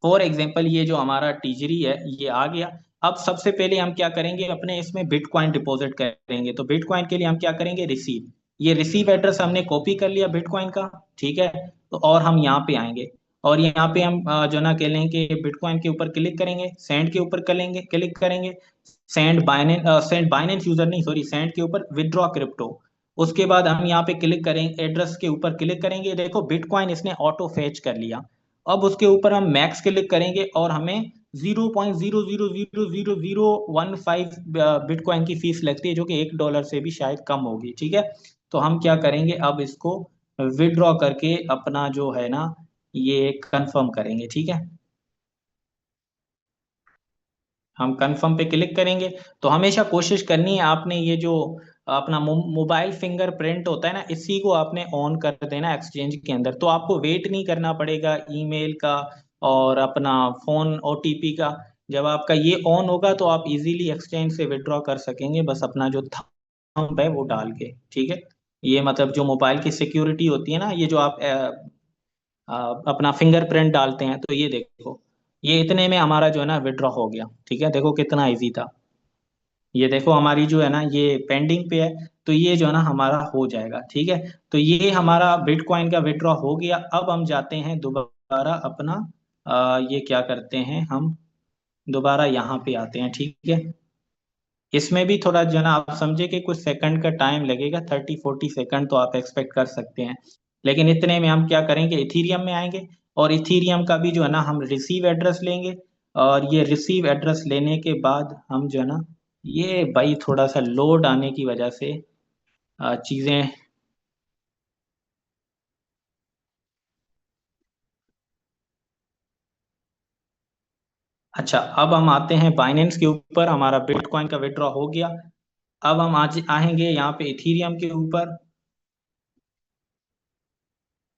फॉर एग्जांपल ये जो हमारा टीजरी है ये आ गया। अब सबसे पहले हम क्या करेंगे, अपने इसमें बिटकॉइन डिपॉजिट करेंगे। तो बिटकॉइन के लिए हम क्या करेंगे, रिसीव, ये रिसीव एड्रेस हमने कॉपी कर लिया बिटकॉइन का। ठीक है, तो और हम यहाँ पे आएंगे और यहाँ पे हम जो ना कह लें कि बिटकॉइन के ऊपर क्लिक करेंगे, सेंड के ऊपर करेंगे, क्लिक करेंगे। सेंड बाइनेंस यूजर नहीं, सॉरी, सेंड के ऊपर विदड्रॉ क्रिप्टो। उसके बाद हम यहाँ पे क्लिक करेंगे, एड्रेस के ऊपर क्लिक करेंगे, देखो बिटकॉइन इसने ऑटो फेच कर लिया। अब उसके ऊपर हम मैक्स क्लिक करेंगे और हमें 0.000015 बिटकॉइन की फीस लगती है, जो कि $1 से भी शायद कम होगी। ठीक है, तो हम क्या करेंगे, अब इसको विड्रॉ करके अपना जो है ना ये कंफर्म करेंगे। ठीक है, हम कंफर्म पे क्लिक करेंगे। तो हमेशा कोशिश करनी है आपने, ये जो अपना मोबाइल फिंगरप्रिंट होता है ना, इसी को आपने ऑन कर देना एक्सचेंज के अंदर, तो आपको वेट नहीं करना पड़ेगा ईमेल का और अपना फोन ओटीपी का। जब आपका ये ऑन होगा तो आप इजीली एक्सचेंज से विड्रॉ कर सकेंगे, बस अपना जो थंब है वो डाल के। ठीक है, ये मतलब जो मोबाइल की सिक्योरिटी होती है ना, ये जो आप अपना फिंगरप्रिंट डालते हैं, तो ये देखो, ये इतने में हमारा जो है ना विड्रॉ हो गया। ठीक है, देखो कितना इजी था। ये देखो हमारी जो है ना ये पेंडिंग पे है, तो ये जो है ना हमारा हो जाएगा। ठीक है, तो ये हमारा बिटकॉइन का विड्रॉ हो गया। अब हम जाते हैं दोबारा अपना ये क्या करते हैं हम, दोबारा यहाँ पे आते हैं। ठीक है, इसमें भी थोड़ा जो है ना आप समझे कि कुछ सेकंड का टाइम लगेगा, 30-40 सेकंड तो आप एक्सपेक्ट कर सकते हैं। लेकिन इतने में हम क्या करेंगे, इथीरियम में आएंगे और इथीरियम का भी जो है ना हम रिसीव एड्रेस लेंगे। और ये रिसीव एड्रेस लेने के बाद हम जो है ना, ये भाई थोड़ा सा लोड आने की वजह से चीजें। अच्छा, अब हम आते हैं बाइनेंस के ऊपर, हमारा बिटकॉइन का विड्रॉ हो गया। अब हम आज आएंगे यहाँ पे इथीरियम के ऊपर,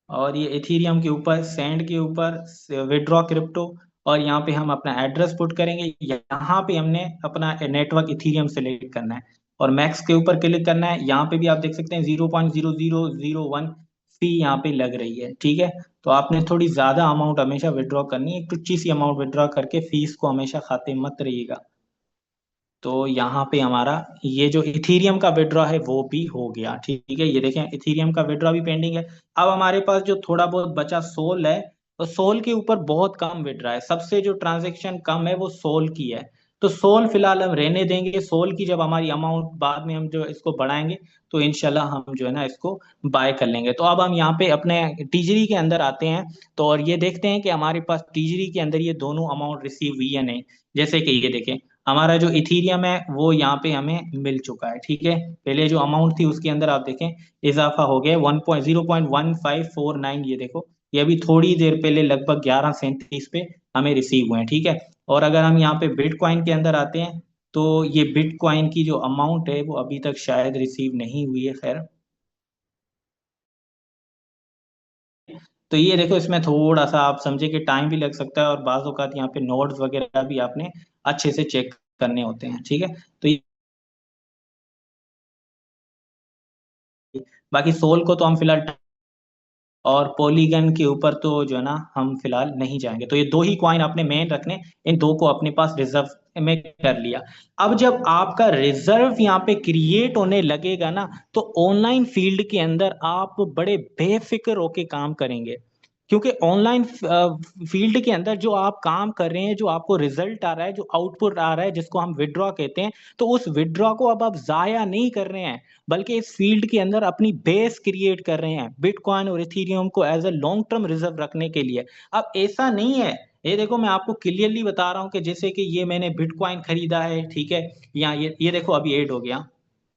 और ये इथीरियम के ऊपर सेंड के ऊपर विड्रॉ क्रिप्टो। और यहाँ पे हम अपना एड्रेस पुट करेंगे, यहाँ पे हमने अपना नेटवर्क इथीरियम सेलेक्ट करना है और मैक्स के ऊपर क्लिक करना है। यहाँ पे भी आप देख सकते हैं 0.0001 फी यहाँ पे लग रही है, ठीक है। तो आपने थोड़ी ज्यादा अमाउंट हमेशा विड्रॉ करनी है, एक टुच्ची सी अमाउंट विड्रॉ करके फीस को हमेशा खाते मत रहिएगा। तो यहाँ पे हमारा ये जो इथीरियम का विड्रॉ है वो भी हो गया, ठीक है। ये देखें इथीरियम का विड्रॉ भी पेंडिंग है। अब हमारे पास जो थोड़ा बहुत बचा सोल है, तो सोल के ऊपर बहुत कम विड्रॉ है, सबसे जो ट्रांजेक्शन कम है वो सोल की है। तो सोल फिलहाल हम रहने देंगे, सोल की जब हमारी अमाउंट बाद में हम जो इसको बढ़ाएंगे तो इनशाला हम जो है ना इसको बाय कर लेंगे। तो अब हम यहाँ पे अपने टीजरी के अंदर आते हैं। तो और ये देखते हैं कि हमारे पास टीजरी के अंदर ये दोनों अमाउंट रिसीव हुई है नहीं। जैसे कि ये देखें हमारा जो इथीरियम है वो यहाँ पे हमें मिल चुका है, ठीक है। पहले जो अमाउंट थी उसके अंदर आप देखें इजाफा हो गया 1.0.1549, ये देखो ये अभी थोड़ी देर पहले लगभग 11:37 पे हमें रिसीव हुए हैं, ठीक है। और अगर हम यहाँ पे बिटकॉइन के अंदर आते हैं तो ये बिटकॉइन की जो अमाउंट है वो अभी तक शायद रिसीव नहीं हुई है, खैर। तो ये देखो इसमें थोड़ा सा आप समझे कि टाइम भी लग सकता है, और बाज़ औक़ात यहाँ पे नोड्स वगैरह भी आपने अच्छे से चेक करने होते हैं, ठीक है। तो बाकी सोल को तो हम फिलहाल, और पॉलीगन के ऊपर तो जो है ना हम फिलहाल नहीं जाएंगे। तो ये दो ही कॉइन अपने मेन रखने, इन दो को अपने पास रिजर्व में कर लिया। अब जब आपका रिजर्व यहाँ पे क्रिएट होने लगेगा ना, तो ऑनलाइन फील्ड के अंदर आप बड़े बेफिक्र होके काम करेंगे। क्योंकि ऑनलाइन फील्ड के अंदर जो आप काम कर रहे हैं, जो आपको रिजल्ट आ रहा है, जो आउटपुट आ रहा है, जिसको हम विड्रॉ कहते हैं, तो उस विड्रॉ को अब आप जाया नहीं कर रहे हैं, बल्कि इस फील्ड के अंदर अपनी बेस क्रिएट कर रहे हैं बिटकॉइन और इथेरियम को as a long term reserve रखने के लिए। अब ऐसा नहीं है, ये देखो मैं आपको क्लियरली बता रहा हूँ कि जैसे कि ये मैंने बिटकॉइन खरीदा है, ठीक है। यहाँ ये देखो अभी ऐड हो गया,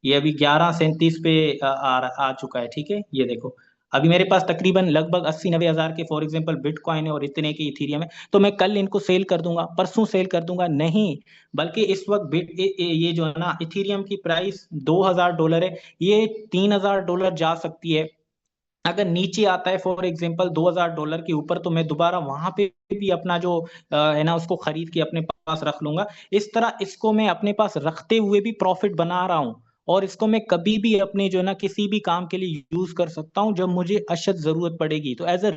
ये अभी 11:37 पे आ चुका है, ठीक है। ये देखो अभी मेरे पास तकरीबन लगभग 80-90 हज़ार के फॉर एग्जांपल बिटकॉइन है और इतने के इथेरियम है। तो मैं कल इनको सेल कर दूंगा, परसों सेल कर दूंगा, नहीं। बल्कि इस वक्त ये जो है ना इथेरियम की प्राइस $2,000 है, ये $3,000 जा सकती है। अगर नीचे आता है फॉर एग्जांपल $2,000 के ऊपर, तो मैं दोबारा वहां पे भी अपना जो है ना उसको खरीद के अपने पास रख लूंगा। इस तरह इसको मैं अपने पास रखते हुए भी प्रॉफिट बना रहा हूँ, और इसको मैं कभी भी अपने जो है ना किसी भी काम के लिए यूज कर सकता हूँ जब मुझे अशद जरूरत पड़ेगी, तो एज अ,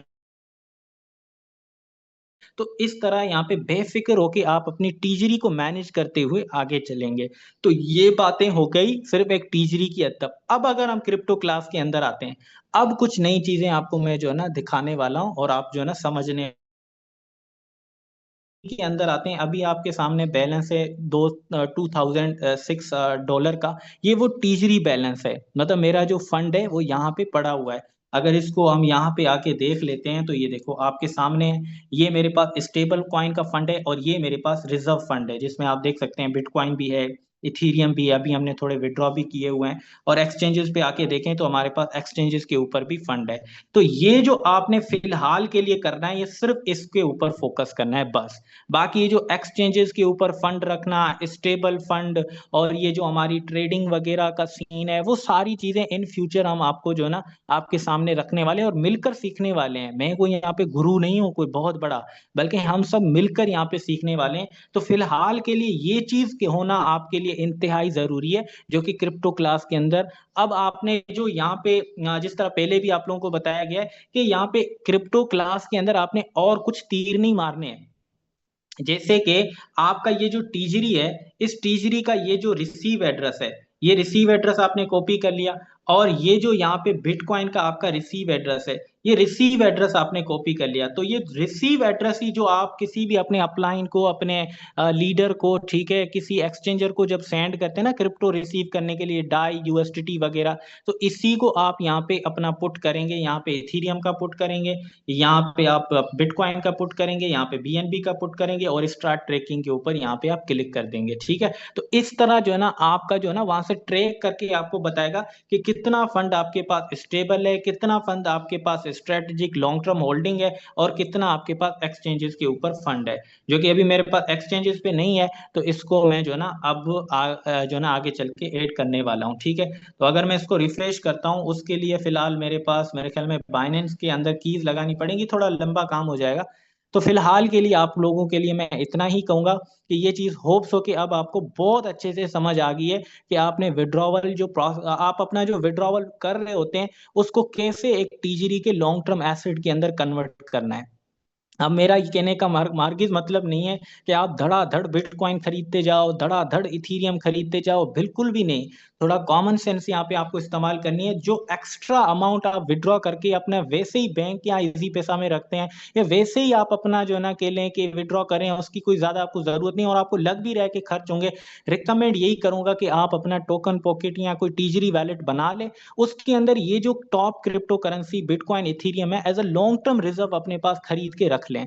तो इस तरह यहाँ पे बेफिक्र होके आप अपनी टीजरी को मैनेज करते हुए आगे चलेंगे। तो ये बातें हो गई सिर्फ एक टीजरी की हद तक। अब अगर हम क्रिप्टो क्लास के अंदर आते हैं, अब कुछ नई चीजें आपको मैं जो है ना दिखाने वाला हूँ, और आप जो है ना समझने के अंदर आते हैं। अभी आपके सामने बैलेंस है 2006 डॉलर का, ये वो टीजरी बैलेंस है, मतलब मेरा जो फंड है वो यहाँ पे पड़ा हुआ है। अगर इसको हम यहाँ पे आके देख लेते हैं तो ये देखो आपके सामने है, ये मेरे पास स्टेबल कॉइन का फंड है, और ये मेरे पास रिजर्व फंड है, जिसमें आप देख सकते हैं बिटकॉइन भी है, इथीरियम भी है, अभी हमने थोड़े विड्रॉ भी किए हुए हैं। और एक्सचेंजेस पे आके देखें तो हमारे पास एक्सचेंजेस के ऊपर भी फंड है। तो ये जो आपने फिलहाल के लिए करना है, ये सिर्फ इसके ऊपर फोकस करना है बस। बाकी ये जो एक्सचेंजेस के ऊपर फंड रखना, स्टेबल फंड, और ये जो हमारी ट्रेडिंग वगैरह का सीन है, वो सारी चीजें इन फ्यूचर हम आपको जो है ना आपके सामने रखने वाले हैं और मिलकर सीखने वाले हैं। मैं कोई यहाँ पे गुरु नहीं हूँ कोई बहुत बड़ा, बल्कि हम सब मिलकर यहाँ पे सीखने वाले हैं। तो फिलहाल के लिए ये चीज के होना आपके लिए इंतहाई जरूरी है, जो कि क्रिप्टो क्लास के अंदर अब आपने जो यहाँ पे जिस तरह पहले भी आप लोगों को बताया गया है कि यहाँ पे क्रिप्टो क्लास के अंदर आपने और कुछ तीर नहीं मारने हैं। जैसे कि आपका ये जो टीजरी है, इस टीजरी का ये जो रिसीव एड्रेस है, ये रिसीव एड्रेस आपने कॉपी कर लिया। और ये जो यहाँ पे बिटकॉइन का आपका रिसीव एड्रेस है, ये रिसीव एड्रेस आपने कॉपी कर लिया। तो ये रिसीव एड्रेस ही जो आप किसी भी अपने अपलाइन को, अपने लीडर को, ठीक है, किसी एक्सचेंजर को जब सेंड करते हैं ना क्रिप्टो रिसीव करने के लिए, डाई यूएसडीटी वगैरह, तो इसी को आप यहाँ पे अपना पुट करेंगे, यहाँ पे इथीरियम का पुट करेंगे, यहाँ पे आप बिटकॉइन का पुट करेंगे, यहाँ पे बीएनबी का पुट करेंगे, और स्टार्ट ट्रैकिंग के ऊपर यहाँ पे आप क्लिक कर देंगे, ठीक है। तो इस तरह जो है ना आपका जो है ना वहां से ट्रैक करके आपको बताएगा कि कितना फंड आपके पास स्टेबल है, कितना फंड आपके पास स्ट्रेटेजिक लॉन्ग टर्म होल्डिंग है, और कितना आपके पास एक्सचेंजेस के ऊपर फंड है, जो कि अभी मेरे पास एक्सचेंजेस पे नहीं है। तो इसको मैं जो है ना अब जो है ना आगे चल के ऐड करने वाला हूँ, ठीक है। तो अगर मैं इसको रिफ्रेश करता हूँ, उसके लिए फिलहाल मेरे पास मेरे ख्याल में बाइनेंस के अंदर कीज लगानी पड़ेगी, थोड़ा लंबा काम हो जाएगा। तो फिलहाल के लिए आप लोगों के लिए मैं इतना ही कहूंगा कि ये चीज होप्स हो कि अब आपको बहुत अच्छे से समझ आ गई है कि आपने विड्रॉवल आप अपना जो विड्रॉवल कर रहे होते हैं उसको कैसे एक टीजरी के लॉन्ग टर्म एसेट के अंदर कन्वर्ट करना है। अब मेरा ये कहने का मार्गिज मतलब नहीं है कि आप धड़ाधड़ बिटकॉइन खरीदते जाओ, धड़ाधड़ इथीरियम खरीदते जाओ, बिल्कुल भी नहीं। थोड़ा कॉमन सेंस यहाँ पे आपको इस्तेमाल करनी है। जो एक्स्ट्रा अमाउंट आप विड्रॉ करके अपना वैसे ही बैंक या इजी पैसा में रखते हैं, या वैसे ही आप अपना जो है ना कह लें कि विड्रॉ करें, उसकी कोई ज्यादा आपको जरूरत नहीं और आपको लग भी रहा है कि खर्च होंगे, रिकमेंड यही करूंगा कि आप अपना टोकन पॉकेट या कोई टीजरी वैलेट बना ले। उसके अंदर ये जो top cryptocurrency bitcoin ethereum है as a long term reserve अपने पास खरीद के रख लें,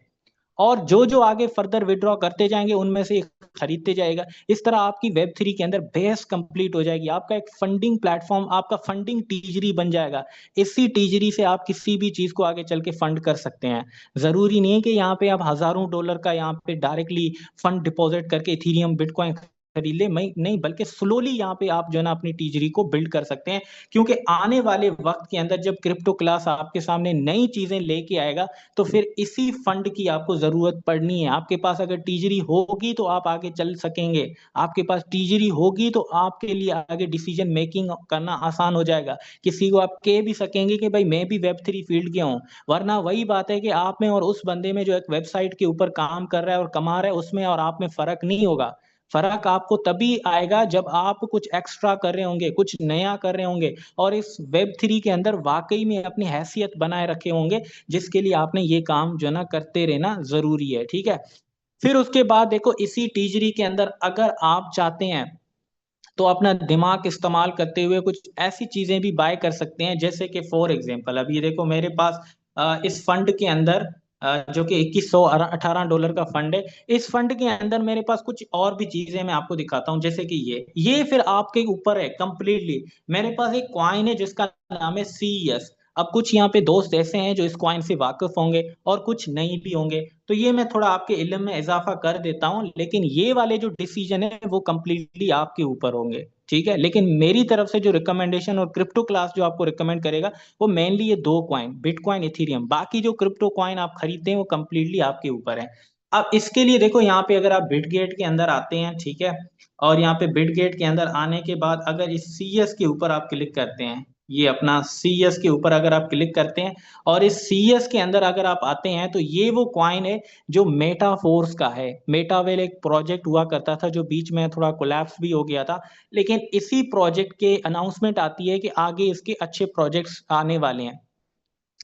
और जो जो आगे फर्दर विड्रॉ करते जाएंगे उनमें से खरीदते जाएगा। इस तरह आपकी वेब 3 के अंदर बेस कंप्लीट हो जाएगी, आपका एक फंडिंग प्लेटफॉर्म, आपका फंडिंग टीजरी बन जाएगा। इसी टीजरी से आप किसी भी चीज को आगे चल के फंड कर सकते हैं। जरूरी नहीं है कि यहाँ पे आप हजारों डॉलर का यहाँ पे डायरेक्टली फंड डिपॉजिट करके इथीरियम बिटकॉइन खरीद ले, मैं नहीं, बल्कि स्लोली यहाँ पे आप जो है ना अपनी टीजरी को बिल्ड कर सकते हैं। क्योंकि आने वाले वक्त के अंदर जब क्रिप्टो क्लास आपके सामने नई चीजें लेके आएगा, तो फिर इसी फंड की आपको जरूरत पड़नी है। आपके पास अगर टीजरी होगी तो आप आगे चल सकेंगे, आपके पास टीजरी होगी तो आपके लिए आगे डिसीजन मेकिंग करना आसान हो जाएगा। किसी को आप कह भी सकेंगे कि भाई मैं भी वेब 3 फील्ड के हूँ। वरना वही बात है कि आप में और उस बंदे में जो एक वेबसाइट के ऊपर काम कर रहा है और कमा रहा है, उसमें और आप में फर्क नहीं होगा। फर्क आपको तभी आएगा जब आप कुछ एक्स्ट्रा कर रहे होंगे, कुछ नया कर रहे होंगे, और इस वेब 3 के अंदर वाकई में अपनी हैसियत बनाए रखे होंगे, जिसके लिए आपने ये काम जो है ना करते रहना जरूरी है। ठीक है। फिर उसके बाद देखो, इसी टीजरी के अंदर अगर आप चाहते हैं तो अपना दिमाग इस्तेमाल करते हुए कुछ ऐसी चीजें भी बाय कर सकते हैं, जैसे कि फॉर एग्जांपल अभी देखो मेरे पास इस फंड के अंदर जो कि 2118 डॉलर का फंड है, इस फंड के अंदर मेरे पास कुछ और भी चीजें मैं आपको दिखाता हूँ। जैसे कि ये फिर आपके ऊपर है कंप्लीटली। मेरे पास एक कॉइन है जिसका नाम है CES। अब कुछ यहाँ पे दोस्त ऐसे हैं जो इस कॉइन से वाकिफ होंगे और कुछ नहीं भी होंगे, तो ये मैं थोड़ा आपके इल्म में इजाफा कर देता हूँ, लेकिन ये वाले जो डिसीजन है वो कंप्लीटली आपके ऊपर होंगे। ठीक है। लेकिन मेरी तरफ से जो रिकमेंडेशन और क्रिप्टो क्लास जो आपको रिकमेंड करेगा, वो मेनली ये दो कॉइन, बिटकॉइन इथीरियम। बाकी जो क्रिप्टो कॉइन आप खरीदते हैं वो कंप्लीटली आपके ऊपर है। अब इसके लिए देखो, यहाँ पे अगर आप बिटगेट के अंदर आते हैं, ठीक है, और यहाँ पे बिटगेट के अंदर आने के बाद अगर इस CES के ऊपर आप क्लिक करते हैं, ये अपना CES के ऊपर अगर आप क्लिक करते हैं और इस CES के अंदर अगर आप आते हैं, तो ये वो कॉइन है जो मेटाफोर्स का है। मेटावेल एक प्रोजेक्ट हुआ करता था जो बीच में थोड़ा कोलैप्स भी हो गया था, लेकिन इसी प्रोजेक्ट के अनाउंसमेंट आती है कि आगे इसके अच्छे प्रोजेक्ट्स आने वाले हैं।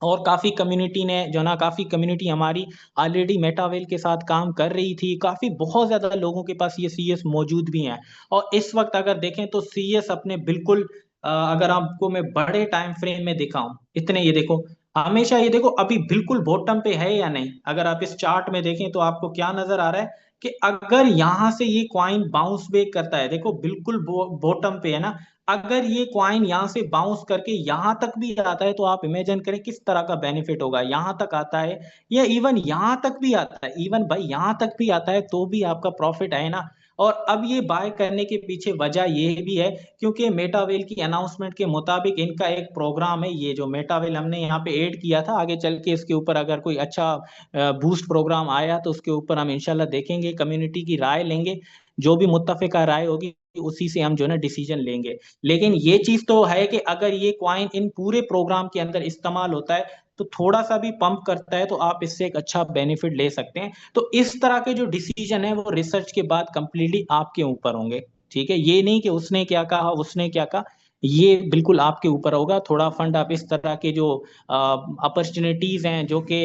और काफी कम्युनिटी ने जो ना, काफी कम्युनिटी हमारी ऑलरेडी मेटावेल के साथ काम कर रही थी, काफी बहुत ज्यादा लोगों के पास ये CES मौजूद भी हैं। और इस वक्त अगर देखें तो CES अपने बिल्कुल अगर आपको मैं बड़े टाइम फ्रेम में दिखाऊं, इतने, ये देखो, हमेशा ये देखो अभी बिल्कुल बॉटम पे है या नहीं। अगर आप इस चार्ट में देखें तो आपको क्या नजर आ रहा है कि अगर यहां से ये क्वाइन बाउंस बैक करता है, देखो बिल्कुल बॉटम पे है ना, अगर ये क्वाइन यहाँ से बाउंस करके यहाँ तक भी आता है तो आप इमेजिन करें किस तरह का बेनिफिट होगा। यहाँ तक आता है या इवन यहाँ तक भी आता है, इवन भाई यहाँ तक भी आता है तो भी आपका प्रॉफिट है ना। और अब ये बाय करने के पीछे वजह ये भी है क्योंकि मेटावेल की अनाउंसमेंट के मुताबिक इनका एक प्रोग्राम है, ये जो मेटावेल हमने यहाँ पे ऐड किया था, आगे चल के इसके ऊपर अगर कोई अच्छा बूस्ट प्रोग्राम आया तो उसके ऊपर हम इंशाल्लाह देखेंगे, कम्युनिटी की राय लेंगे, जो भी मुत्तफिका राय होगी उसी से हम जो है ना डिसीजन लेंगे। लेकिन ये चीज तो है कि अगर ये क्वाइन इन पूरे प्रोग्राम के अंदर इस्तेमाल होता है तो थोड़ा सा भी पंप करता है तो आप इससे एक अच्छा बेनिफिट ले सकते हैं। तो इस तरह के जो डिसीजन है वो रिसर्च के बाद कंप्लीटली आपके ऊपर होंगे। ठीक है। ये नहीं कि उसने क्या कहा, उसने क्या कहा, ये बिल्कुल आपके ऊपर होगा। थोड़ा फंड आप इस तरह के जो अपॉर्चुनिटीज हैं जो कि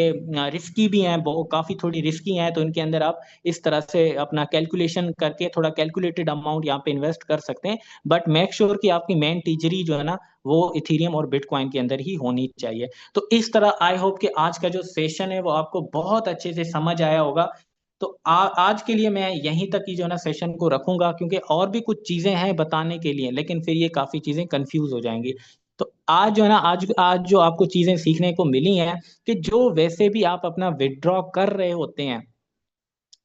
रिस्की भी हैं, बहुत काफी थोड़ी रिस्की हैं, तो इनके अंदर आप इस तरह से अपना कैलकुलेशन करके थोड़ा कैलकुलेटेड अमाउंट यहाँ पे इन्वेस्ट कर सकते हैं। बट मेक श्योर कि आपकी मेन टीजरी जो है ना वो इथीरियम और बिटकॉइन के अंदर ही होनी चाहिए। तो इस तरह आई होप कि आज का जो सेशन है वो आपको बहुत अच्छे से समझ आया होगा। तो आज के लिए मैं यहीं तक ही जो है ना सेशन को रखूंगा, क्योंकि और भी कुछ चीजें हैं बताने के लिए, लेकिन फिर ये काफी चीजें कंफ्यूज हो जाएंगी। तो आज जो है ना, आज आज जो आपको चीजें सीखने को मिली हैं कि जो वैसे भी आप अपना विड्रॉ कर रहे होते हैं,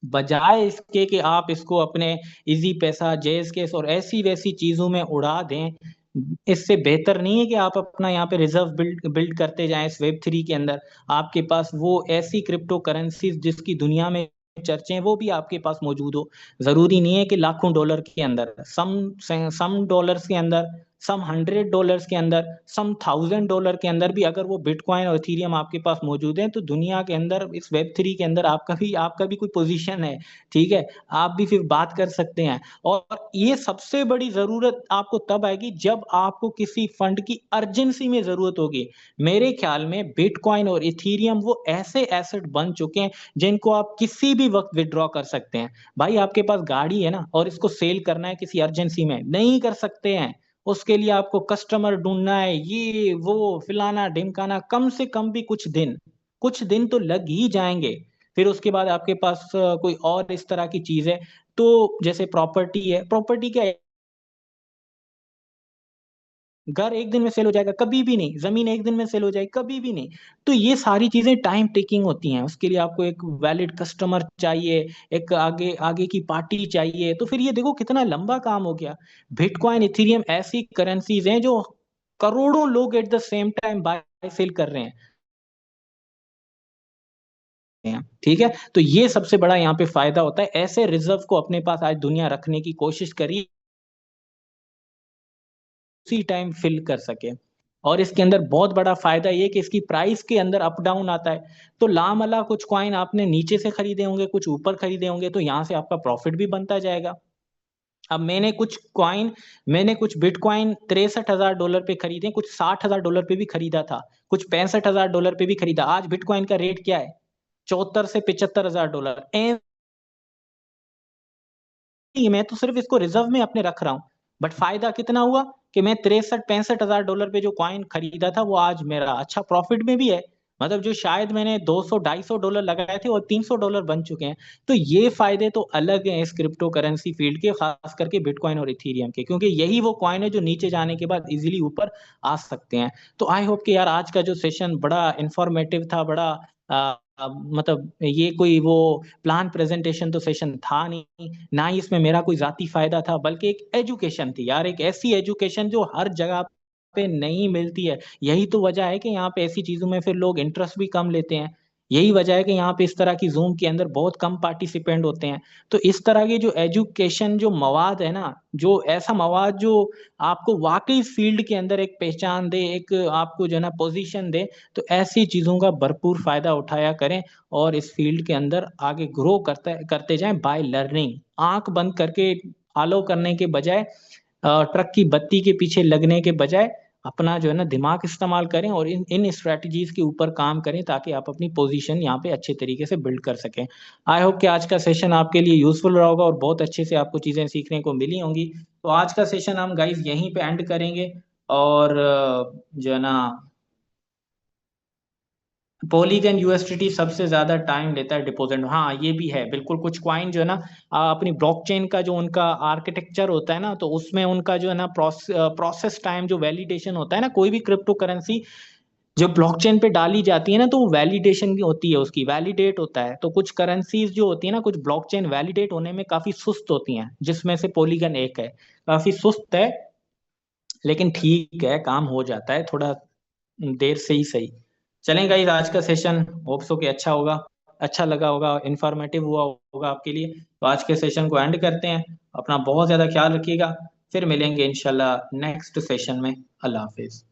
बजाय इसके कि आप इसको अपने इजी पैसा, जेएस केस और ऐसी वैसी चीजों में उड़ा दें, इससे बेहतर नहीं है कि आप अपना यहाँ पे रिजर्व बिल्ड बिल्ड करते जाएं इस वेब 3 के अंदर। आपके पास वो ऐसी क्रिप्टो करेंसीज जिसकी दुनिया में चर्चे हैं वो भी आपके पास मौजूद हो। जरूरी नहीं है कि लाखों डॉलर के अंदर, सम डॉलर्स के अंदर, सम $100 के अंदर, सम $1000 के अंदर भी अगर वो बिटकॉइन और इथीरियम आपके पास मौजूद है, तो दुनिया के अंदर इस वेब 3 के अंदर आपका भी कोई पोजीशन है, ठीक है, आप भी फिर बात कर सकते हैं। और ये सबसे बड़ी जरूरत आपको तब आएगी जब आपको किसी फंड की अर्जेंसी में जरूरत होगी। मेरे ख्याल में बिटकॉइन और इथीरियम वो ऐसे एसेट बन चुके हैं जिनको आप किसी भी वक्त विड्रॉ कर सकते हैं। भाई आपके पास गाड़ी है ना, और इसको सेल करना है किसी अर्जेंसी में, नहीं कर सकते हैं। उसके लिए आपको कस्टमर ढूंढना है, ये वो फिलाना ढिमकाना, कम से कम भी कुछ दिन तो लग ही जाएंगे। फिर उसके बाद आपके पास कोई और इस तरह की चीज है, तो जैसे प्रॉपर्टी है, प्रॉपर्टी क्या है, घर एक दिन में सेल हो जाएगा कभी भी नहीं, जमीन एक दिन में सेल हो जाएगी कभी भी नहीं। तो ये सारी चीजें टाइम टेकिंग होती हैं, उसके लिए आपको एक वैलिड कस्टमर चाहिए, एक आगे आगे की पार्टी चाहिए, तो फिर ये देखो कितना लंबा काम हो गया। बिटकॉइन इथेरियम ऐसी करेंसीज हैं जो करोड़ों लोग at the same time buy sell कर रहे हैं, ठीक है। तो ये सबसे बड़ा यहाँ पे फायदा होता है, ऐसे रिजर्व को अपने पास आज दुनिया रखने की कोशिश करी, उसी टाइम फिल कर सके। और इसके अंदर बहुत बड़ा फायदा ये कि इसकी प्राइस के अंदर अप डाउन आता है। तो लामला कुछ कॉइन आपने नीचे से खरीदे होंगे, कुछ ऊपर खरीदे होंगे, तो यहाँ से आपका प्रॉफिट भी बनता जाएगा। अब मैंने कुछ बिटकॉइन $63,000 पे खरीदे, कुछ $60,000 पे भी खरीदा था, कुछ $65,000 पे भी खरीदा। आज बिटकॉइन का रेट क्या है? 74 से $75,000। मैं तो सिर्फ इसको रिजर्व में अपने रख रहा हूँ, बट फायदा कितना हुआ कि मैं 63 65 हजार डॉलर पे जो कॉइन खरीदा था वो आज मेरा अच्छा प्रॉफिट में भी है। मतलब जो शायद मैंने 200 $250 लगाए थे वो $300 बन चुके हैं। तो ये फायदे तो अलग हैं इस क्रिप्टो करेंसी फील्ड के, खास करके बिटकॉइन और इथीरियम के, क्योंकि यही वो कॉइन है जो नीचे जाने के बाद इजीली ऊपर आ सकते हैं। तो आई होप कि यार आज का जो सेशन बड़ा इंफॉर्मेटिव था, बड़ा मतलब ये कोई वो प्लान प्रेजेंटेशन तो सेशन था नहीं, ना ही इसमें मेरा कोई जाती फायदा था, बल्कि एक एजुकेशन थी यार, एक ऐसी एजुकेशन जो हर जगह पे नहीं मिलती है। यही तो वजह है कि यहाँ पे ऐसी चीजों में फिर लोग इंटरेस्ट भी कम लेते हैं। यही वजह है कि यहाँ पे इस तरह की जूम के अंदर बहुत कम पार्टिसिपेंट होते हैं। तो इस तरह की जो एजुकेशन जो मवाद है ना, जो ऐसा मवाद जो आपको वाकई फील्ड के अंदर एक पहचान दे, एक आपको जो है ना पोजीशन दे, तो ऐसी चीजों का भरपूर फायदा उठाया करें। और इस फील्ड के अंदर आगे ग्रो करते जाएं बाय लर्निंग, आंख बंद करके फॉलो करने के बजाय, ट्रक की बत्ती के पीछे लगने के बजाय अपना जो है ना दिमाग इस्तेमाल करें और इन इन स्ट्रेटजीज के ऊपर काम करें, ताकि आप अपनी पोजीशन यहाँ पे अच्छे तरीके से बिल्ड कर सकें। आई होप कि आज का सेशन आपके लिए यूजफुल रहा होगा और बहुत अच्छे से आपको चीजें सीखने को मिली होंगी। तो आज का सेशन हम गाइज यहीं पे एंड करेंगे। और जो है ना, पॉलीगन यूएसडीटी सबसे ज्यादा टाइम लेता है डिपॉजिट, हाँ ये भी है बिल्कुल। कुछ क्वाइन जो है ना, अपनी ब्लॉकचेन का जो उनका आर्किटेक्चर होता है ना, तो उसमें उनका जो है ना प्रोसेस टाइम, जो वैलिडेशन होता है ना, कोई भी क्रिप्टो करेंसी जब ब्लॉकचेन पे डाली जाती है ना, तो वो वैलिडेशन की होती है, उसकी वैलिडेट होता है। तो कुछ करेंसीज जो होती है ना, कुछ ब्लॉकचेन वैलिडेट होने में काफी सुस्त होती हैं, जिसमें से पॉलीगन एक है। काफी सुस्त है, लेकिन ठीक है, काम हो जाता है, थोड़ा देर से ही सही। चलें गाइस, आज का सेशन होप सो कि अच्छा होगा, अच्छा लगा होगा, इंफॉर्मेटिव हुआ होगा आपके लिए। तो आज के सेशन को एंड करते हैं। अपना बहुत ज्यादा ख्याल रखिएगा, फिर मिलेंगे इंशाल्लाह नेक्स्ट सेशन में। अल्लाह हाफिज।